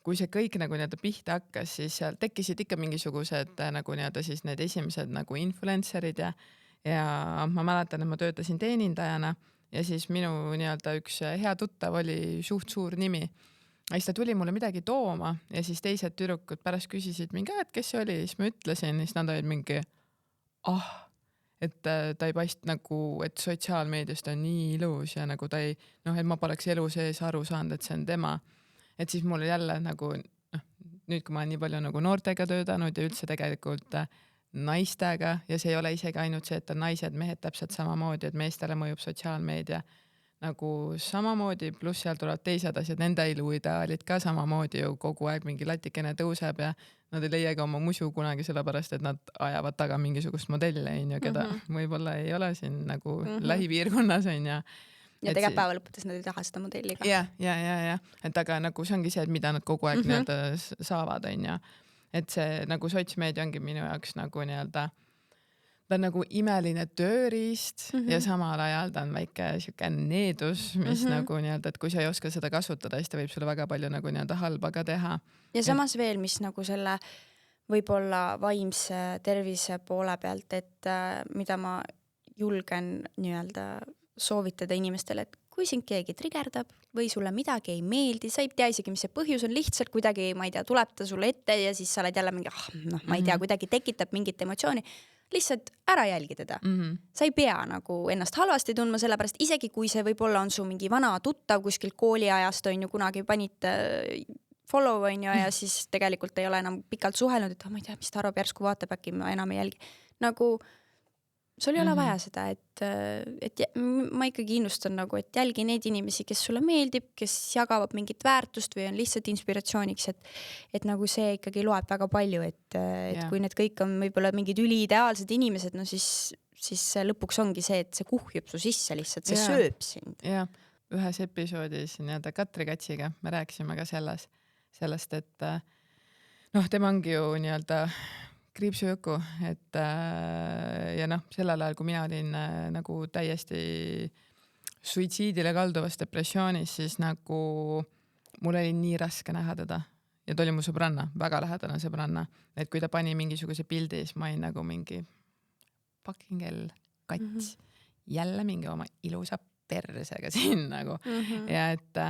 S1: kui see kõik nagu nii-öelda pihta hakkas, siis seal tekkisid ikka mingisugused nagu nii-öelda siis need esimesed nagu influencerid ja ma mäletan, et ma töötasin teenindajana ja siis minu nii-öelda üks hea tuttav oli suht suur nimi. Ja siis ta tuli mulle midagi tooma ja siis teised tüdrukud pärast küsisid mingi, et kes see oli, siis ma ütlesin, siis nad olid mingi, et ta ei paist nagu, et sotsiaalmeedias ta on nii ilus ja nagu ta ei, noh, et ma poleks elu sees aru saanud, et see on tema. Et siis mul jälle nagu, nüüd kui ma nii palju nagu noortega töötanud ja üldse tegelikult naistega ja see ei ole isegi ainult see, et on naised, mehed täpselt samamoodi, et meestele mõjub sotsiaalmeedia nagu samamoodi, pluss seal tulevad teised asjad, nende iluideaalid ka samamoodi ju kogu aeg mingi latikene tõuseb ja nad ei leiagi oma musu kunagi sellepärast, et nad ajavad taga mingisugust modelli, keda võib-olla ei ole siin nagu lähipiirkonnas on ja
S2: tegelikult päeva lõpudes nad ei taha seda modelli ka.
S1: Ja. Et aga nagu see ongi see, et mida nad kogu aeg nii-öelda saavad, on ja. Et see nagu sotsmeedia ongi minu jaoks nagu nii-öelda, ta on nagu imeline tööriist ja samal ajal ta on väike siuke needus, mis nagu nii-öelda, et kui sa ei oska seda kasutada, siis ta võib sulle väga palju nagu nii-öelda halba ka teha.
S2: Ja samas veel, mis nagu selle võib-olla vaimse tervise poole pealt, et mida ma julgen nii-öelda soovitada inimestele, et kui sind keegi trigerdab või sulle midagi ei meeldi, sa ei tea isegi, mis see põhjus on, lihtsalt kuidagi, ma ei tea, tuleb ta sulle ette ja siis sa oled jälle mingi, ma ei tea, kuidagi tekitab mingit emotsiooni, lihtsalt ära jälgi teda. Sa ei pea nagu ennast halvasti tundma, sellepärast isegi kui see võib-olla on su mingi vana tuttav kuskil kooliajast, on ju kunagi panid follow on ju ja siis tegelikult ei ole enam pikalt suhelnud, et ma ei tea, mis ta arvab, järsku vaatab, äkki ma enam ei jälgi. Nagu sul ei ole vaja seda, et ma ikkagi innustan nagu, et jälgi neid inimesi, kes sulle meeldib, kes jagavad mingit väärtust või on lihtsalt inspiratsiooniks, et nagu see ikkagi loeb väga palju, et kui need kõik on võib-olla mingid üliideaalsed inimesed, no siis lõpuks ongi see, et see kuhjub su sisse lihtsalt, see sööb sind.
S1: Ja, ühes episoodis nii-öelda Katri Katsiga me rääkisime ka sellest, et noh, tema ongi ju nii-öelda kriipsujuku, et ja noh, sellel ajal, kui mina olin nagu täiesti suitsiidile kalduvas depressioonis, siis nagu mul oli nii raske näha teda ja ta oli mu sõbranna, väga lähedane sõbranna, et kui ta pani mingisuguse pildi, siis ma olin nagu mingi fucking hell, kats, jälle mingi oma ilusa persega siin nagu ja et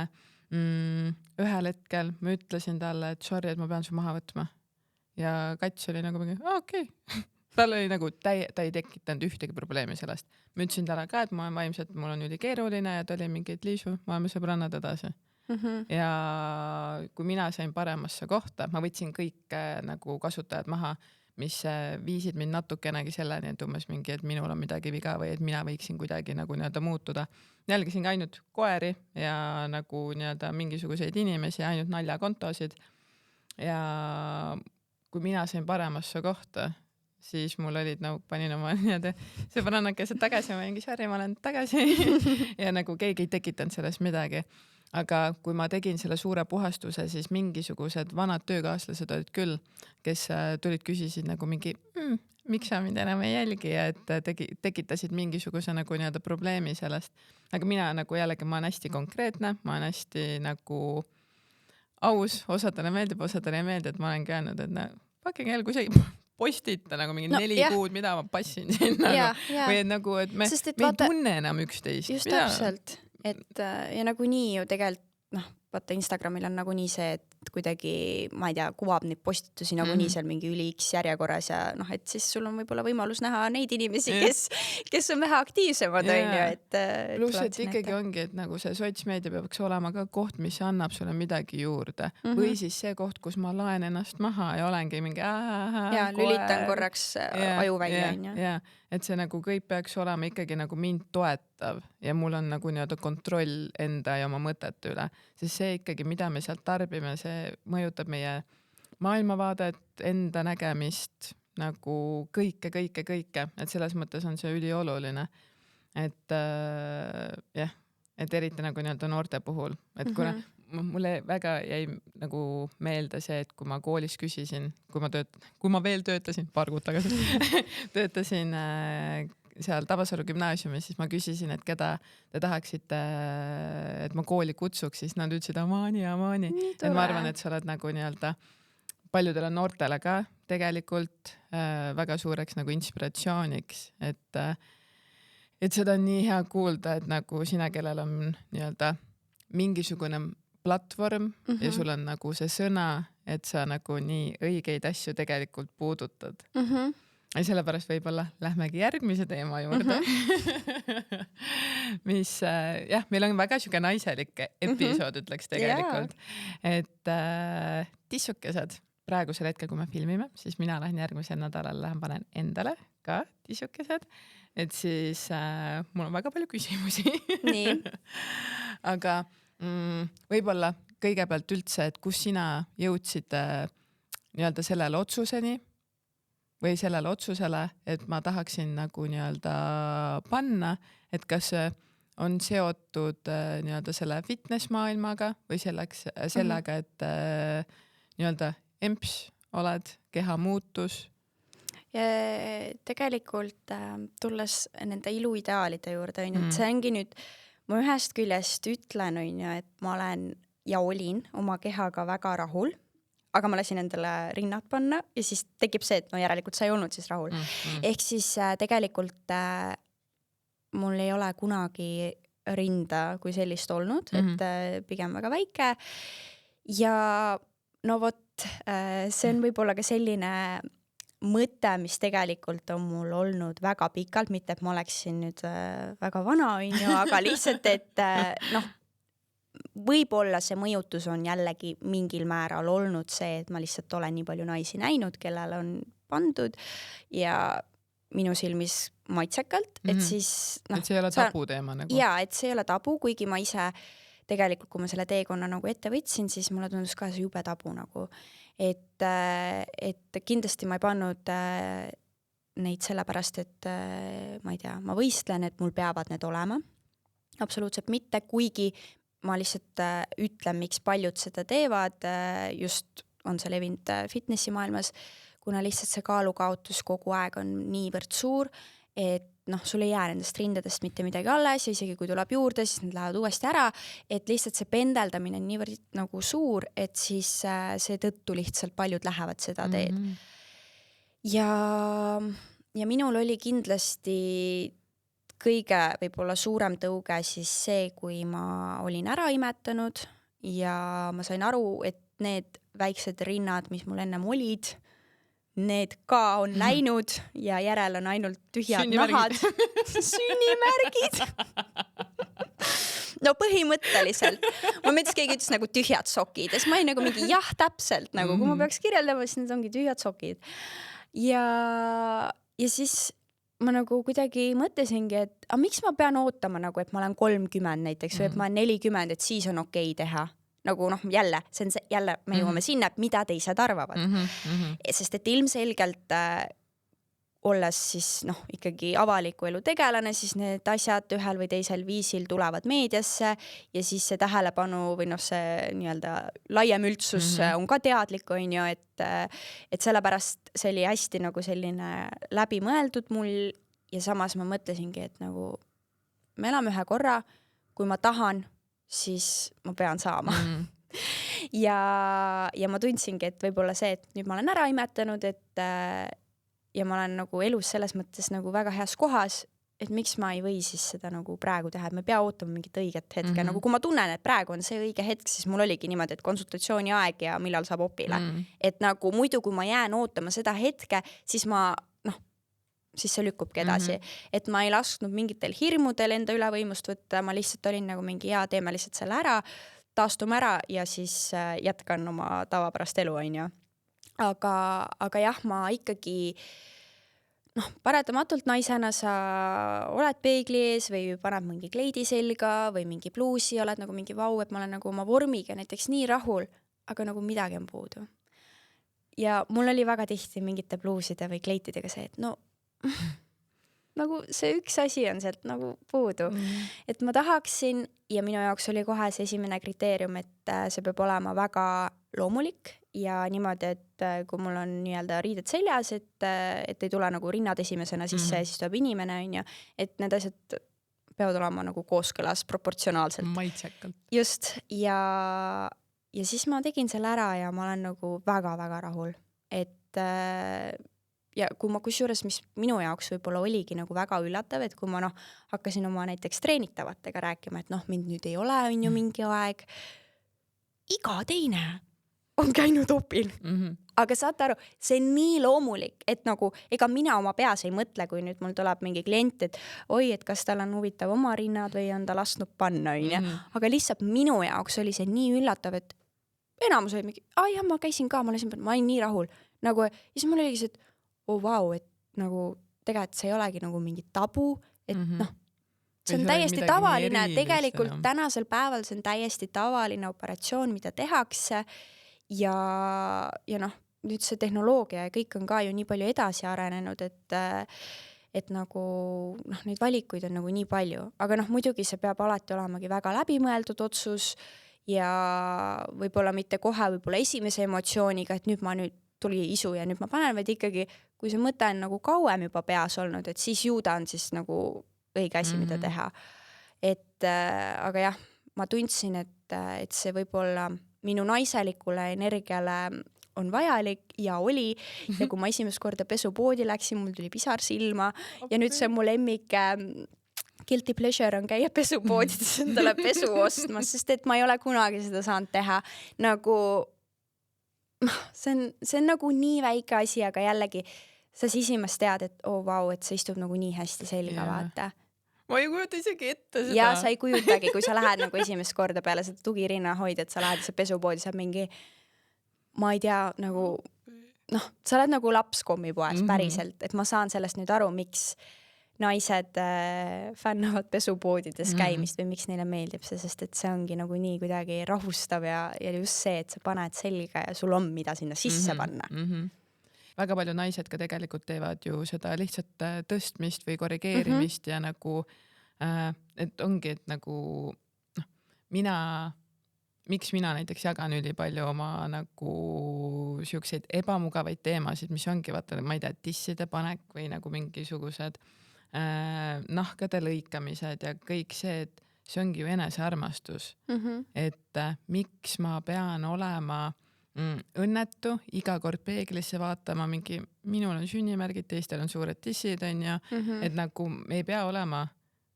S1: ühel hetkel ma ütlesin talle, et sorry, et ma pean su maha võtma. Ja Kats oli nagu mingi, okei. Tal oli nagu, ta ei tekitanud ühtegi probleemi sellest. Ma ütlesin talle ka, et ma olen vaimselt, mul on ülikeeruline ja ta oli mingi, et Liisu, ma oleme sõbrannad edasi. Ja kui mina sain paremasse kohta, ma võtsin kõik nagu kasutajad maha, mis viisid mind natukenegi selleni, et umbes mingi, et minul on midagi viga või et mina võiksin kuidagi nagu nii-öelda muutuda. Jälgisin ka ainult koeri ja nagu nii-öelda mingisuguseid inimesi, ainult naljakontosid ja kui mina sain paremasse kohta, siis mul olid nagu, panin oma nii-öelda sõbrannakesed tagasi, ma mingi sorry, ma olen tagasi ja nagu keegi ei tekitanud sellest midagi. Aga kui ma tegin selle suure puhastuse, siis mingisugused vanad töökaaslased olid küll, kes tulid, küsisid nagu mingi, miks sa mind enam ei jälgi ja et tekitasid mingisuguse nagu nii-öelda probleemi sellest. Aga mina nagu jällegi, ma olen hästi konkreetne, ma olen hästi nagu aus, osadele meeldib, osadele ei meeldi, et ma olen käinud, et fucking hell, kui see ei postita nagu mingi 4 kuud, mida ma passin siin nagu. Või et nagu, et me ei tunne enam üksteist.
S2: Just täpselt, et ja nagu nii ju tegelikult, vaata Instagramil on nagu nii see, et kuidagi, ma ei tea, kuvab neid postitusi nagu nii seal mingi üli X järjekorras ja et siis sul on võib-olla võimalus näha neid inimesi, kes on vähe aktiivsemad, on ju, et
S1: pluss, et ikkagi ongi, et nagu see sotsmeedia peaks olema ka koht, mis annab sulle midagi juurde või siis see koht, kus ma laen ennast maha ja olengi mingi
S2: ja lülitan korraks aju välja, on ju.
S1: Ja, et see nagu kõik peaks olema ikkagi nagu mind toetav ja mul on nagu nii-öelda kontroll enda ja oma mõtete üle, sest see ikkagi, mida me sealt tarbime, see mõjutab meie maailmavaadet, enda nägemist, nagu kõike, et selles mõttes on see ülioluline, et jah, et eriti nagu nii-öelda noorte puhul, et kuna mulle väga jäi nagu meelde see, et kui ma koolis küsisin, kui ma veel töötasin, paar kuud tagasi, töötasin seal Tabasalu gümnaasiumis, siis ma küsisin, et keda te tahaksite, et ma kooli kutsuks, siis nad ütlesid Amani. Et ma arvan, et sa oled nagu nii-öelda paljudele noortele ka tegelikult väga suureks nagu inspiratsiooniks, et seda on nii hea kuulda, et nagu sina, kellel on nii-öelda mingisugune platvorm ja sul on nagu see sõna, et sa nagu nii õigeid asju tegelikult puudutad. Ja sellepärast võib-olla lähmegi järgmise teema juurde, mis jah, meil on väga siuke naiselik episood, ütleks tegelikult, et tissukesed praegusel hetkel, kui me filmime, siis mina lähen järgmisel nädalal, panen endale ka tissukesed, et siis mul on väga palju küsimusi.
S2: Nii.
S1: Aga võib-olla kõigepealt üldse, et kus sina jõudsid nii-öelda sellele otsuseni või sellele otsusele, et ma tahaksin nagu nii-öelda panna, et kas on seotud nii-öelda selle fitness maailmaga või sellega, et nii-öelda emps oled, keha muutus?
S2: Ja tegelikult tulles nende iluideaalide juurde, see ongi nüüd, ma ühest küljest ütlen, et ma olen ja olin oma kehaga väga rahul, aga ma lasin endale rinnad panna ja siis tekib see, et no järelikult sa ei olnud siis rahul. Ehk siis tegelikult mul ei ole kunagi rinda kui sellist olnud, et pigem väga väike. Ja no vot, see on võib-olla ka selline mõte, mis tegelikult on mul olnud väga pikalt, mitte et ma oleksin nüüd väga vana, aga lihtsalt, et noh, võib-olla see mõjutus on jällegi mingil määral olnud see, et ma lihtsalt olen nii palju naisi näinud, kellel on pandud ja minu silmis maitsekalt, et siis
S1: et see ei ole tabu teema nagu.
S2: Ja, et see ei ole tabu, kuigi ma ise tegelikult, kui ma selle teekonna nagu ette võtsin, siis mulle tundus ka see jube tabu nagu, et kindlasti ma ei pannud neid sellepärast, et ma ei tea, ma võistlen, et mul peavad need olema. Absoluutselt mitte, kuigi ma lihtsalt ütlen, miks paljud seda teevad, just on see levinud fitnessi maailmas, kuna lihtsalt see kaalukaotus kogu aeg on niivõrd suur, et noh, sul ei jää nendest rindadest mitte midagi alles ja isegi kui tuleb juurde, siis need lähevad uuesti ära, et lihtsalt see pendeldamine on niivõrd nagu suur, et siis see tõttu lihtsalt paljud lähevad seda teed. Ja minul oli kindlasti kõige võib-olla suurem tõuge siis see, kui ma olin ära imetanud ja ma sain aru, et need väiksed rinnad, mis mul ennem olid, need ka on läinud ja järel on ainult tühjad nahad. Sünnimärgid. No põhimõtteliselt. Ma mõtles, keegi ütles nagu tühjad sokid. Ja siis ma olin nagu mingi jah, täpselt. Nagu, kui ma peaks kirjeldama, siis need ongi tühjad sokid. Ja siis ma nagu kuidagi mõtlesingi, et miks ma pean ootama nagu, et ma olen 30 näiteks või et ma olen 40, et siis on okei teha. Nagu noh, jälle, see on jälle, me jõuame sinna, et mida teised arvavad. Sest et ilmselgelt olles siis noh, ikkagi avaliku elu tegelane, siis need asjad ühel või teisel viisil tulevad meediasse ja siis see tähelepanu või noh, see nii-öelda laiem üldsus on ka teadlik, on ju, et sellepärast see oli hästi nagu selline läbimõeldud mul ja samas ma mõtlesingi, et nagu me elame ühe korra, kui ma tahan, siis ma pean saama. Ja ma tundsingi, et võib-olla see, et nüüd ma olen ära imetanud, ja ma olen nagu elus selles mõttes nagu väga heas kohas, et miks ma ei või siis seda nagu praegu teha, et me pea ootama mingit õiget hetke. Nagu kui ma tunnen, et praegu on see õige hetk, siis mul oligi niimoodi, et konsultatsiooni aeg ja millal saab opile. Et nagu muidu, kui ma jään ootama seda hetke, siis siis see lükkubki edasi. Et ma ei lasknud mingitel hirmudel enda ülevõimust võtta, ma lihtsalt olin nagu mingi teeme lihtsalt selle ära, taastume ära ja siis jätkan oma tavapärast elu, on ju. Aga jah, ma ikkagi paratamatult naisena sa oled peegli ees või paned mingi kleidi selga või mingi pluusi, oled nagu mingi vau, et ma olen nagu oma vormiga näiteks nii rahul, aga nagu midagi on puudu. Ja mul oli väga tihti mingite pluuside või kleitidega see, et nagu see üks asi on sealt nagu puudu. Et ma tahaksin ja minu jaoks oli kohe see esimene kriteerium, et see peab olema väga loomulik ja niimoodi, et kui mul on nii-öelda riided seljas, et ei tule nagu rinnad esimesena sisse ja siis tuleb inimene, on ju, et need asjad peavad olema nagu kooskõlas proportsionaalselt.
S1: Maitsekalt.
S2: Just, ja siis ma tegin selle ära ja ma olen nagu väga-väga rahul. Et ja kui ma kusjuures, mis minu jaoks võib-olla oligi nagu väga üllatav, et kui ma hakkasin oma näiteks treenitavatega rääkima, et mind nüüd ei ole, on ju mingi aeg, iga teine on käinud opil. Aga saate aru, see on nii loomulik, et nagu ega mina oma peas ei mõtle, kui nüüd mul tuleb mingi klient, et oi, et kas tal on huvitav oma rinnad või on ta lasknud panna, on ju. Aga lihtsalt minu jaoks oli see nii üllatav, et enamus oli mingi, jah, ma käisin ka, ma olin nii rahul. Nagu, ja siis mul oligi see, et vau, et nagu tegelikult see ei olegi nagu mingi tabu, et see on täiesti tavaline, tegelikult tänasel päeval see on täiesti tavaline operatsioon, mida tehakse ja nüüd see tehnoloogia ja kõik on ka ju nii palju edasi arenenud, et nagu neid valikuid on nagu nii palju, aga muidugi see peab alati olemagi väga läbimõeldud otsus ja võib-olla mitte kohe võib-olla esimese emotsiooniga, et nüüd tuli isu ja nüüd ma panen, vaid ikkagi, kui see mõte on nagu kauem juba peas olnud, et siis ju ta on siis nagu õige asi, mida teha. Aga jah, ma tundsin, et see võib-olla minu naiselikule energiale on vajalik ja oli. Ja kui ma esimest korda pesupoodi läksin, mul tuli pisar silma ja nüüd see mu lemmik guilty pleasure on käia pesupoodides endale pesu ostmas, sest et ma ei ole kunagi seda saanud teha. Nagu see on nagu nii väike asi, aga jällegi sa sisimast tead, et vau, et see istub nagu nii hästi selga, vaata.
S1: Ma ei kujuta isegi ette seda.
S2: Ja sa ei kujutagi, kui sa lähed nagu esimest korda peale seda tugirinna hoida, et sa lähed see pesupoodi, saab mingi, ma ei tea, nagu sa oled nagu laps kommipoes päriselt, et ma saan sellest nüüd aru, miks naised fännavad pesupoodides käimist või miks neile meeldib see, sest et see ongi nagu nii kuidagi rahustav ja just see, et sa paned selga ja sul on mida sinna sisse panna.
S1: Väga palju naised ka tegelikult teevad ju seda lihtsalt tõstmist või korrigeerimist ja nagu, et ongi, et nagu miks mina näiteks jagan ülipalju oma nagu siukseid ebamugavaid teemasid, mis ongi, vaata, ma ei tea, tisside panek või nagu mingisugused nahkade lõikamised ja kõik see, et see ongi ju enesearmastus. Et miks ma pean olema õnnetu, iga kord peeglisse vaatama, minul on sünnimärgid, teistel on suured tissid, on ju, et nagu me ei pea olema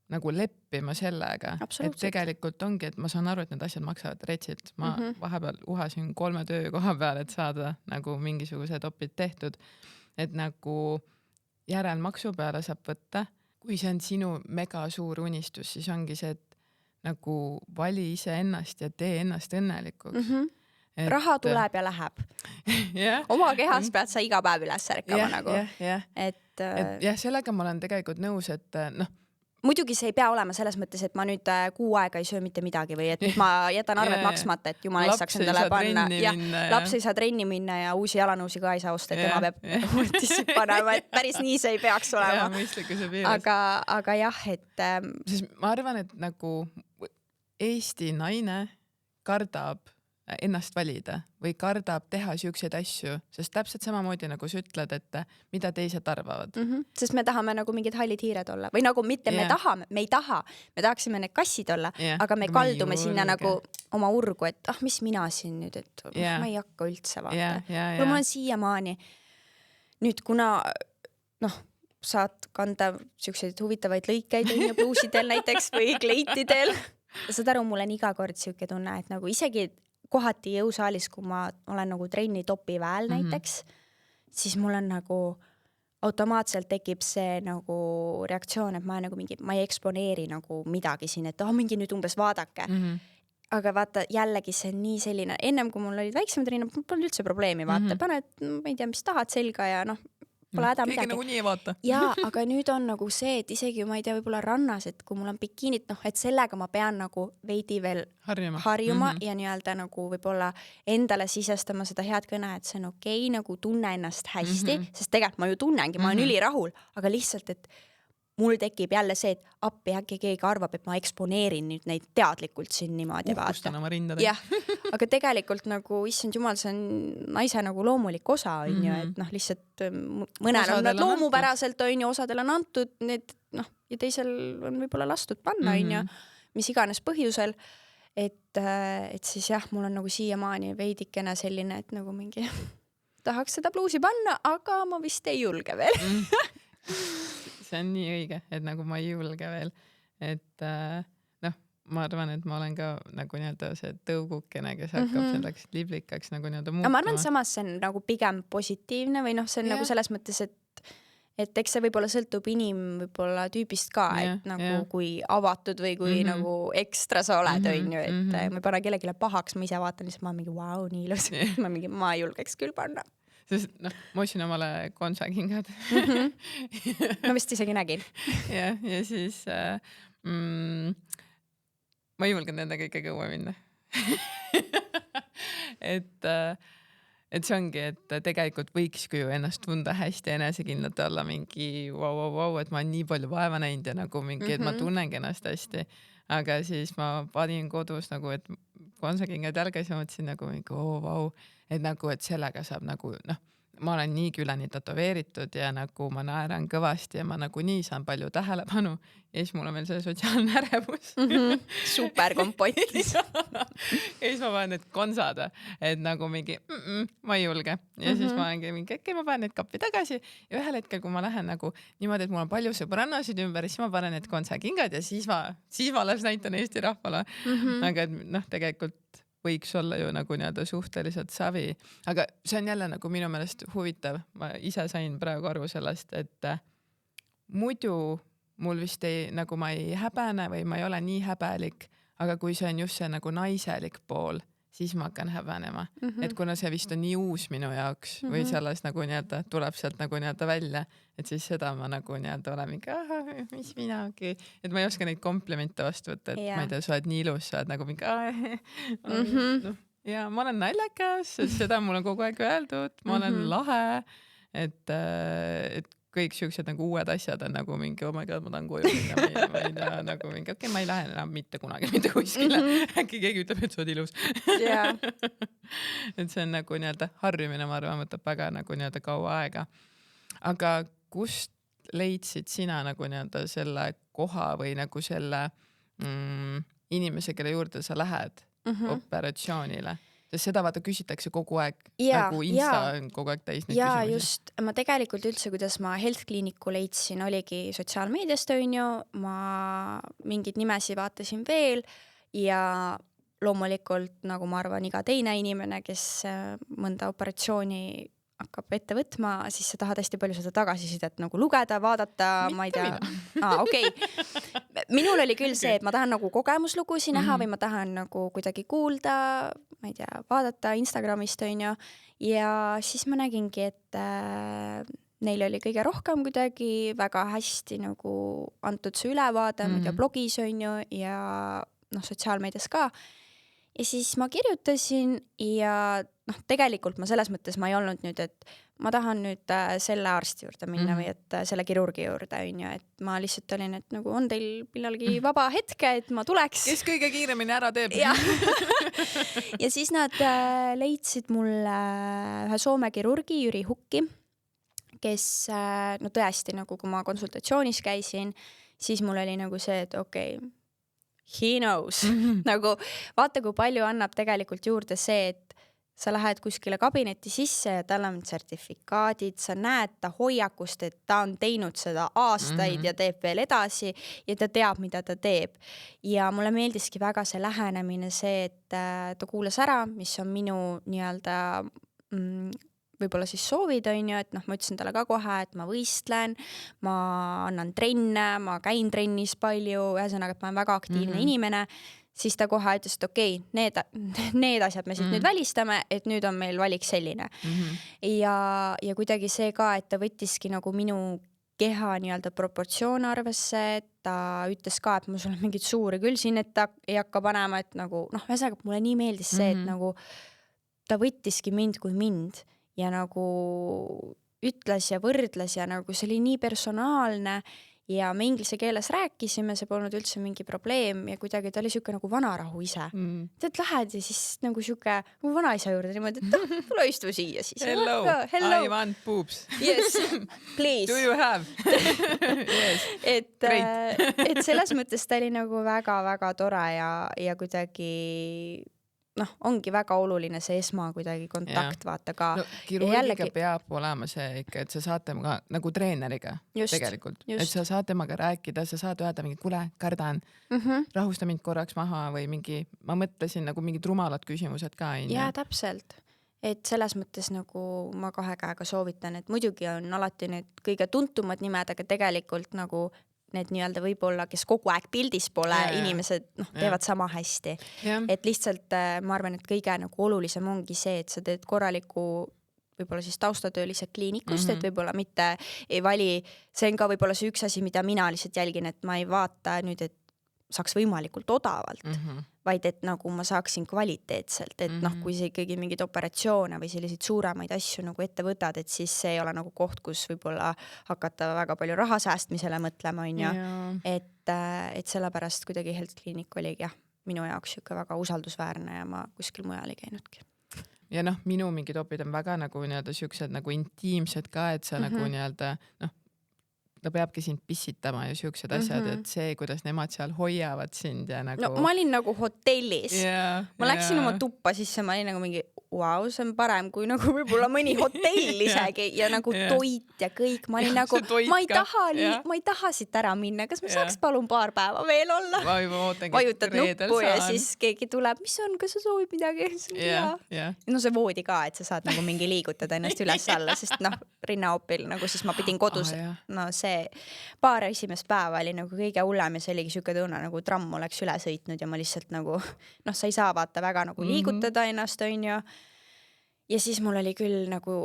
S1: nagu leppima sellega, et tegelikult ongi, et ma saan aru, et need asjad maksavad retsilt. Ma vahepeal uhasin 3 töökoha peal, et saada nagu mingisugused opid tehtud, et nagu järelmaksu peale saab võtta. Kui see on sinu mega suur unistus, siis ongi see, et nagu vali ise ennast ja tee ennast õnnelikuks.
S2: Raha tuleb ja läheb. Oma kehas pead sa iga päev üles ärkama nagu.
S1: Jah, sellega ma olen tegelikult nõus, et
S2: muidugi see ei pea olema selles mõttes, et ma nüüd kuu aega ei söö mitte midagi või et nüüd ma jätan arved maksmata, et jumal eest saaks endale panna. Laps ei saa trenni minna ja uusi jalanõusi ka ei saa osta, et tema peab tissid panema, et päris nii see ei peaks olema. Aga jah, et
S1: sest ma arvan, et nagu Eesti naine kardab ennast valida või kardab teha siukseid asju, sest täpselt samamoodi nagu sa ütled, et mida teised arvavad.
S2: Sest me tahame nagu mingid hallid hiired olla või nagu mitte me ei taha, me tahaksime need kassid olla, aga me kaldume sinna nagu oma urgu, et mis mina siin nüüd, et ma ei hakka üldse vaata. Kui ma olen siiamaani nüüd, kuna saad kanda siukseid huvitavaid lõikeid pluusidel näiteks või kleitidel, saad aru, mul on iga kord siuke tunne, et nagu isegi kohati jõusaalis, kui ma olen nagu trenni topi väel näiteks, siis mul on nagu automaatselt tekib see nagu reaktsioon, et ma ei eksponeeri nagu midagi siin, et mingi nüüd umbes vaadake. Aga vaata, jällegi see on nii selline, ennem kui mul olid väiksemad rinnad, mul polnud üldse probleemi, vaata, paned, ma ei tea, mis tahad selga ja pole häda midagi.
S1: Keegi nagu nii vaata.
S2: Jaa, aga nüüd on nagu see, et isegi ma ei tea, võib-olla rannas, et kui mul on bikiinid, et sellega ma pean nagu veidi veel harjuma ja nii-öelda nagu võib-olla endale sisestama seda head kõne, et see on okei, nagu tunne ennast hästi, sest tegelikult ma ju tunnengi, ma olen ülirahul, aga lihtsalt, et mul tekib jälle see, et appi äkki keegi arvab, et ma eksponeerin nüüd neid teadlikult siin niimoodi.
S1: Uhkustan oma rindade.
S2: Jah, aga tegelikult nagu, issand jumal, see on naise nagu loomulik osa, on ju, et noh, lihtsalt mõnel on nad loomupäraselt, on ju, osadel on antud need, noh, ja teisel on võib-olla lastud panna, on ju, mis iganes põhjusel, et siis jah, mul on nagu siiamaani veidikene selline, et nagu mingi tahaks seda bluusi panna, aga ma vist ei julge veel.
S1: See on nii õige, et nagu ma ei julge veel, et noh, ma arvan, et ma olen ka nagu nii-öelda see tõugukene, kes hakkab selleks liblikaks nagu nii-öelda muutuma.
S2: Ma arvan, samas see on nagu pigem positiivne või noh, see on nagu selles mõttes, et eks see võib-olla sõltub võib-olla tüübist ka, et nagu kui avatud või kui nagu ekstra sa oled, on ju, et ma ei pane kellelegi pahaks, ma ise vaatan, siis ma mingi vau, nii ilus, ma ei julgeks küll panna.
S1: Sest noh, ma ostsin omale konsakingad.
S2: Ma vist isegi nägin.
S1: ja siis ma ei julgenud nendega ikkagi õue minna. et see ongi, et tegelikult võikski ju ennast tunda hästi enesekindlalt olla mingi wow, et ma olen nii palju vaeva näinud ja nagu mingi, et ma tunnengi ennast hästi. Aga siis ma panin kodus nagu, et konsakingad jalgas ja mõtlesin nagu mingi vau, et nagu, et sellega saab nagu, noh, ma olen nii külani tätoveeritud ja nagu ma naeran kõvasti ja ma nagu nii saan palju tähelepanu ja siis mul on veel see sotsiaalne ärevus.
S2: Super kompott.
S1: ja siis ma panen need konsad, et nagu mingi ma ei julge. Ja siis ma olengi mingi, ma panen need kappi tagasi ja ühel hetkel, kui ma lähen nagu niimoodi, et mul on palju sõbrannasid ümber, siis ma panen need konsakingad ja siis ma alles näitan Eesti rahvale. Aga noh, tegelikult võiks olla ju nagu nii-öelda suhteliselt savi. Aga see on jälle nagu minu meelest huvitav. Ma ise sain praegu aru sellest, et muidu mul vist nagu ma ei häbene või ma ei ole nii häbelik, aga kui see on just see nagu naiselik pool, siis ma hakkan häbenema. Et kuna see vist on nii uus minu jaoks või selles nagu nii-öelda tuleb sealt nagu nii-öelda välja, et siis seda ma nagu nii-öelda olen mingi, mis minagi, et ma ei oska neid komplimente vastu võtta, et ma ei tea, sa oled nii ilus, sa oled nagu mingi ja ma olen naljakas, seda mul on kogu aeg öeldud, ma olen lahe, et kõik siuksed nagu uued asjad on nagu mingi, oh my god, ma tahan koju minna, ma ei tea, nagu mingi, okei, ma ei lähe enam mitte kunagi mitte kuskile, äkki keegi ütleb, et sa oled ilus. Et see on nagu nii-öelda harjumine, ma arvan, võtab väga nagu nii-öelda kaua aega. Aga kust leidsid sina nagu nii-öelda selle koha või nagu selle inimese, kelle juurde sa lähed operatsioonile? Sest seda vaata küsitakse kogu aeg, nagu Insta on kogu aeg täis neid küsimusi.
S2: Just, ma tegelikult üldse, kuidas ma Health Clinicu leidsin, oligi sotsiaalmeediast, on ju, ma mingid nimesi vaatasin veel ja loomulikult, nagu ma arvan, iga teine inimene, kes mõnda operatsiooni hakkab ette võtma, siis sa tahad hästi palju seda tagasisidet nagu lugeda, vaadata, ma ei tea. Okei. Minul oli küll see, et ma tahan nagu kogemuslugusi näha või ma tahan nagu kuidagi kuulda, ma ei tea, vaadata Instagramist, on ju. Ja siis ma nägingi, et neil oli kõige rohkem kuidagi väga hästi nagu antud see ülevaade, ma ei tea, blogis, on ju, ja noh, sotsiaalmeedias ka. Ja siis ma kirjutasin ja noh, tegelikult ma selles mõttes ma ei olnud nüüd, et ma tahan nüüd selle arsti juurde minna või et selle kirurgi juurde, on ju, et ma lihtsalt olin, et nagu on teil millalgi vaba hetke, et ma tuleks.
S1: Kes kõige kiiremini ära teeb.
S2: Ja siis nad leidsid mulle ühe Soome kirurgi, Jüri Hukki, kes no tõesti nagu kui ma konsultatsioonis käisin, siis mul oli nagu see, et okei, he knows. Nagu vaata, kui palju annab tegelikult juurde see, et sa lähed kuskile kabinetti sisse ja tal on sertifikaadid, sa näed ta hoiakust, et ta on teinud seda aastaid ja teeb veel edasi ja ta teab, mida ta teeb. Ja mulle meeldiski väga see lähenemine, see, et ta kuulas ära, mis on minu nii-öelda võib-olla siis soovid, on ju, et noh, ma ütlesin talle ka kohe, et ma võistlen, ma annan trenne, ma käin trennis palju, ühesõnaga, et ma olen väga aktiivne inimene, siis ta kohe ütles, et okei, need asjad me siit nüüd välistame, et nüüd on meil valik selline. Ja kuidagi see ka, et ta võttiski nagu minu keha nii-öelda proportsioon arvesse, et ta ütles ka, et mul sul on mingid suuri küll siin, et ta ei hakka panema, et nagu, noh, ühesõnaga, mulle nii meeldis see, et nagu ta võttiski mind kui mind ja nagu ütles ja võrdles ja nagu see oli nii personaalne ja me inglise keeles rääkisime, see polnud üldse mingi probleem ja kuidagi ta oli siuke nagu vanarahu ise. Tead, lähed ja siis nagu siuke nagu vanaisa juurde niimoodi, et tule istu siia siis.
S1: Hello, I want boobs.
S2: Yes, please.
S1: Do you have? Yes.
S2: et selles mõttes ta oli nagu väga-väga tore ja kuidagi ongi väga oluline see kuidagi kontakt, vaata ka.
S1: No, kirurgiga peab olema see ikka, et sa saad temaga nagu treeneriga tegelikult. Et sa saad temaga rääkida, sa saad öelda mingi, kuule, kardan, rahusta mind korraks maha või mingi, ma mõtlesin nagu mingid rumalad küsimused ka.
S2: Jaa, täpselt. Et selles mõttes nagu ma 2 käega soovitan, et muidugi on alati need kõige tuntumad nimed, aga tegelikult nagu need nii-öelda võib-olla, kes kogu aeg pildis pole, inimesed teevad sama hästi. Et lihtsalt ma arvan, et kõige nagu olulisem ongi see, et sa teed korraliku võib-olla siis taustatöölise kliinikust, et võib-olla mitte ei vali, see on ka võib-olla see üks asi, mida mina lihtsalt jälgin, et ma ei vaata nüüd, et saaks võimalikult odavalt, vaid et nagu ma saaksin kvaliteetselt, et kui see ikkagi mingid operatsioone või selliseid suuremaid asju nagu ette võtad, et siis see ei ole nagu koht, kus võib-olla hakata väga palju raha säästmisele mõtlema, on ju. Et sellepärast kuidagi Health Clinic oli minu jaoks siuke väga usaldusväärne ja ma kuskil mujal ei käinudki.
S1: Ja minu mingid opid on väga nagu nii-öelda siuksed nagu intiimsed ka, et sa nagu nii-öelda ta peabki sind pissitama ja siuksed asjad, et see, kuidas nemad seal hoiavad sind ja nagu...
S2: No ma olin nagu hotellis. Ma läksin oma tuppa sisse, ma olin nagu mingi, wow, see on parem kui nagu võib-olla mõni hotell isegi ja nagu toit ja kõik. Ma olin nagu, ma ei taha siit ära minna. Kas ma saaks palun paar päeva veel olla? Vajutad nuppu ja siis keegi tuleb, mis on, kas sa soovid midagi? No see voodi ka, et sa saad nagu mingi liigutada ennast üles alla, sest rinnaopil nagu siis ma pidin kodus, see paar esimest päeva oli nagu kõige hullem ja see oligi siuke tunne, nagu tramm oleks üle sõitnud ja ma lihtsalt nagu, sa ei saa vaata väga nagu liigutada ennast, on ju. Ja siis mul oli küll nagu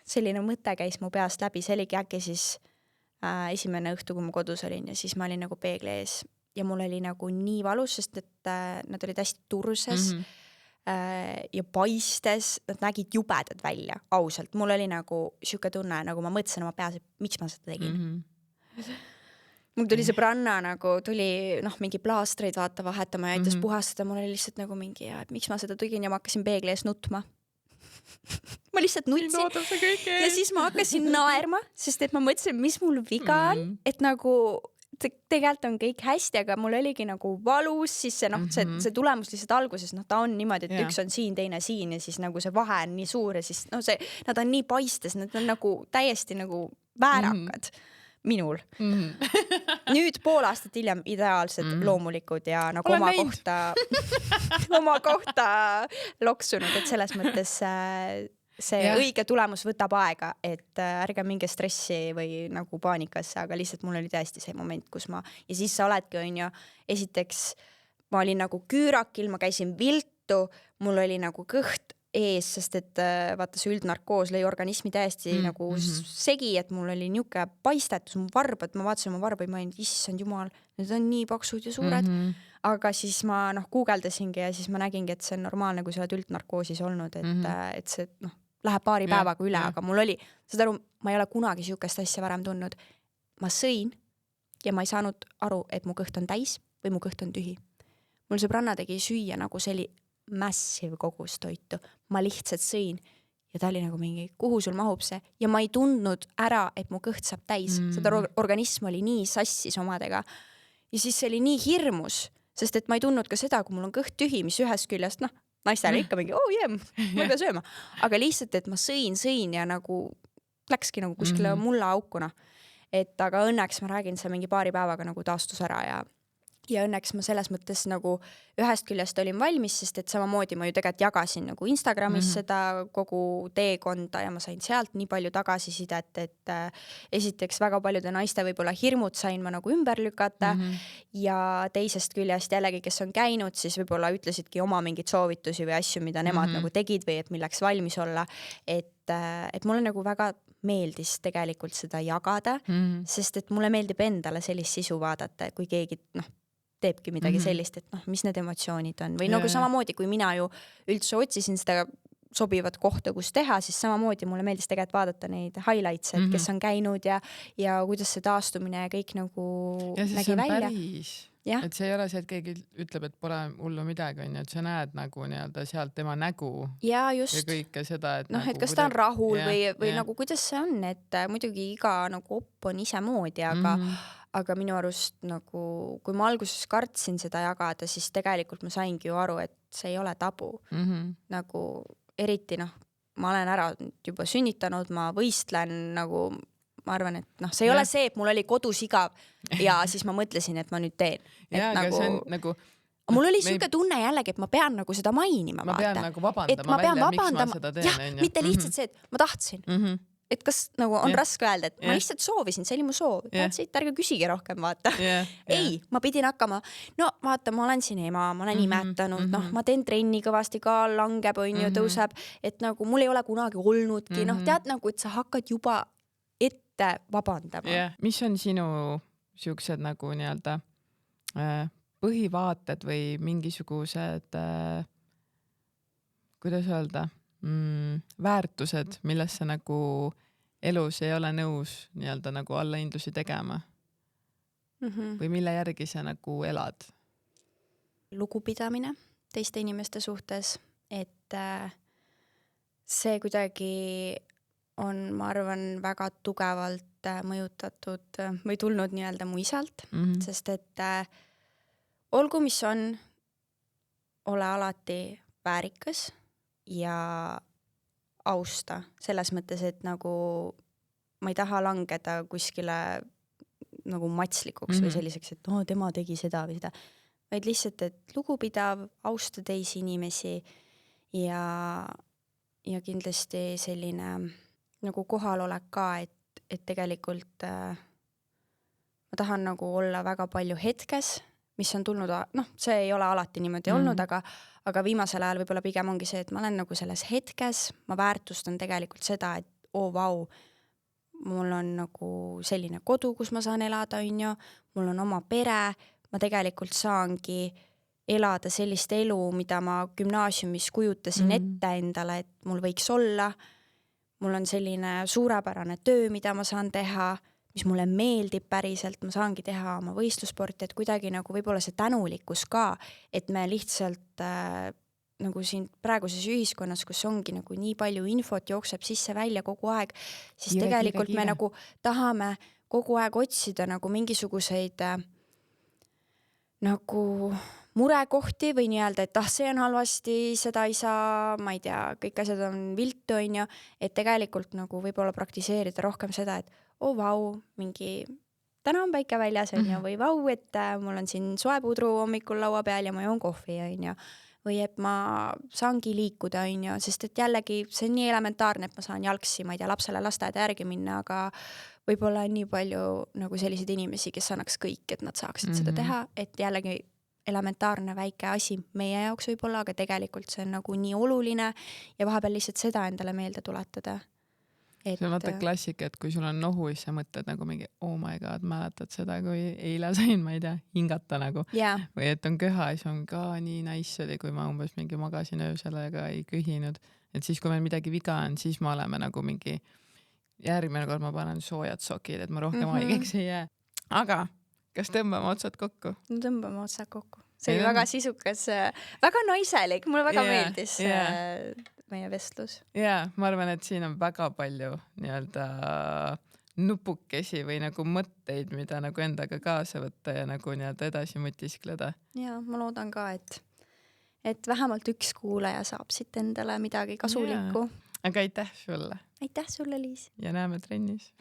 S2: selline mõte käis mu peast läbi, see oligi äkki siis esimene õhtu, kui ma kodus olin ja siis ma olin nagu peegli ees ja mul oli nagu nii valus, sest et nad olid hästi turses ja paistes, nad nägid jubedad välja, ausalt. Mul oli nagu siuke tunne, nagu ma mõtlesin oma peas, et miks ma seda tegin. Mul tuli see branna nagu, tuli mingi plaastreid vaata vahetama ja aitas puhastada, mul oli lihtsalt nagu mingi, et miks ma seda tegin ja ma hakkasin peegli ees nutma. Ma lihtsalt nutsin ja siis ma hakkasin naerma, sest et ma mõtlesin, mis mul viga on, et nagu tegelikult on kõik hästi, aga mul oligi nagu valus, siis see tulemus lihtsalt alguses, ta on niimoodi, et üks on siin, teine siin ja siis nagu see vahe on nii suur ja siis nad on nii paistes, nad on nagu täiesti nagu väärakad minul. Nüüd pool aastat hiljem ideaalsed loomulikud ja nagu oma kohta loksunud, et selles mõttes see õige tulemus võtab aega, et ärge minge stressi või nagu paanikasse, aga lihtsalt mul oli tõesti see moment, kus ja siis sa oledki, on ju, esiteks ma olin nagu küürakil, ma käisin viltu, mul oli nagu kõht ees, sest et vaata see üldnarkoos lõi organismi täiesti nagu segi, et mul oli niuke paistetus, mu varbad, ma vaatasin oma varbaid, ma olin, issand jumal, need on nii paksud ja suured, aga siis ma guugeldasingi ja siis ma nägingi, et see on normaalne, kui sa oled üldnarkoosis olnud, et see läheb paari päevaga üle, aga mul oli, saad aru, ma ei ole kunagi siukest asja varem tundnud. Ma sõin ja ma ei saanud aru, et mu kõht on täis või mu kõht on tühi. Mul sõbranna tegi süüa, nagu see oli massive kogus toitu. Ma lihtsalt sõin ja ta oli nagu mingi, kuhu sul mahub see? Ja ma ei tundnud ära, et mu kõht saab täis. Seda organism oli nii sassis omadega. Ja siis see oli nii hirmus, sest et ma ei tundnud ka seda, kui mul on kõht tühi, mis ühest küljest, naistele ikka mingi, ma ei pea sööma. Aga lihtsalt, et ma sõin ja nagu läkski nagu kuskile mulla aukuna. Et aga õnneks ma räägin, see mingi paari päevaga nagu taastus ära ja õnneks ma selles mõttes nagu ühest küljest olin valmis, sest et samamoodi ma ju tegelikult jagasin nagu Instagramis seda kogu teekonda ja ma sain sealt nii palju tagasisidet, et esiteks väga paljude naiste võib-olla hirmud sain ma nagu ümber lükata ja teisest küljest jällegi, kes on käinud, siis võib-olla ütlesidki oma mingid soovitusi või asju, mida nemad nagu tegid või et milleks valmis olla, et mulle nagu väga meeldis tegelikult seda jagada, sest et mulle meeldib endale sellist sisu vaadata, kui keegi teebki midagi sellist, et mis need emotsioonid on. Või nagu samamoodi, kui mina ju üldse otsisin seda sobivat kohta, kus teha, siis samamoodi mulle meeldis tegelikult vaadata neid highlights, et kes on käinud ja kuidas see taastumine ja kõik nagu
S1: ja siis
S2: nägi
S1: see on
S2: välja.
S1: päris.
S2: Ja.
S1: Et see ei ole see, et keegi ütleb, et pole hullu midagi, on ju, et sa näed nagu nii-öelda sealt tema nägu
S2: ja just.
S1: ja kõike seda, et
S2: noh,
S1: nagu
S2: et kas ta on rahul või nagu kuidas see on, et muidugi iga nagu opp on ise moodi, aga minu arust nagu, kui ma alguses kartsin seda jagada, siis tegelikult ma saingi ju aru, et see ei ole tabu. Nagu eriti ma olen ära juba sünnitanud, ma võistlen nagu, ma arvan, et see ei ole see, et mul oli kodus igav ja siis ma mõtlesin, et ma nüüd teen.
S1: Ja, aga see on nagu
S2: mul oli siuke tunne jällegi, et ma pean nagu seda mainima.
S1: Ma pean nagu vabandama välja, miks ma seda teen.
S2: Ja, mitte lihtsalt see, et ma tahtsin. Et kas nagu on raske öelda, et ma lihtsalt soovisin, see oli mu soov. Siit ärge küsigi rohkem, vaata. Ei, ma pidin hakkama, no vaata, ma olen siin ema, ma olen imetanud, ma teen trenni kõvasti, ka langeb, on ju, tõuseb, et nagu mul ei ole kunagi olnudki, tead nagu, et sa hakkad juba ette vabandama.
S1: Mis on sinu siuksed nagu nii-öelda põhivaated või mingisugused, kuidas öelda, väärtused, milles sa nagu elus ei ole nõus nii-öelda nagu allahindlusi tegema? Või mille järgi sa nagu elad?
S2: Lugupidamine teiste inimeste suhtes, et see kuidagi on, ma arvan, väga tugevalt mõjutatud või tulnud nii-öelda mu isalt, sest et olgu, mis on, ole alati väärikas ja austa selles mõttes, et nagu ma ei taha langeda kuskile nagu matslikuks või selliseks, et tema tegi seda või seda, vaid lihtsalt, et lugupidav, austa teisi inimesi ja kindlasti selline nagu kohalolek ka, et tegelikult ma tahan nagu olla väga palju hetkes, mis on tulnud, see ei ole alati niimoodi olnud, aga viimasel ajal võib-olla pigem ongi see, et ma olen nagu selles hetkes, ma väärtustan tegelikult seda, et vau, mul on nagu selline kodu, kus ma saan elada, on ju, mul on oma pere, ma tegelikult saangi elada sellist elu, mida ma gümnaasiumis kujutasin ette endale, et mul võiks olla, mul on selline suurepärane töö, mida ma saan teha, mis mulle meeldib päriselt, ma saangi teha oma võistlusporti, et kuidagi nagu võib-olla see tänulikkus ka, et me lihtsalt nagu siin praeguses ühiskonnas, kus ongi nagu nii palju infot jookseb sisse välja kogu aeg, siis tegelikult me nagu tahame kogu aeg otsida nagu mingisuguseid nagu murekohti või nii-öelda, et see on halvasti, seda ei saa, ma ei tea, kõik asjad on viltu, on ju, et tegelikult nagu võib-olla praktiseerida rohkem seda, et vau, mingi täna on päike väljas, on ju, või vau, et mul on siin soepudru hommikul laua peal ja ma joon kohvi, on ju, või et ma saangi liikuda, on ju, sest et jällegi see on nii elementaarne, et ma saan jalgsi, ma ei tea, lapsele lasteaeda järgi minna, aga võib-olla on nii palju nagu selliseid inimesi, kes annaks kõik, et nad saaksid seda teha, et jällegi elementaarne väike asi meie jaoks võib-olla, aga tegelikult see on nagu nii oluline ja vahepeal lihtsalt seda endale meelde tuletada.
S1: See on vaata klassika, et kui sul on nohu, siis sa mõtled nagu mingi, oh my god, mäletad seda, kui eile sain, ma ei tea, hingata nagu. Või et on köha, siis on ka nii nice oli, kui ma umbes mingi magasin öösel ega ei köhinud. Et siis, kui meil midagi viga on, siis me oleme nagu mingi järgmine kord ma panen soojad sokid, et ma rohkem haigeks ei jää. Aga kas tõmbame otsad kokku?
S2: No tõmbame otsad kokku. See oli väga sisukas, väga naiselik, mulle väga meeldis meie vestlus.
S1: Ma arvan, et siin on väga palju nii-öelda nupukesi või nagu mõtteid, mida nagu endaga kaasa võtta ja nagu nii-öelda edasi mõtiskleda. Ja ma loodan ka, et vähemalt üks kuulaja saab siit endale midagi kasulikku. Aga aitäh sulle. Aitäh sulle, Liis. Ja näeme trennis.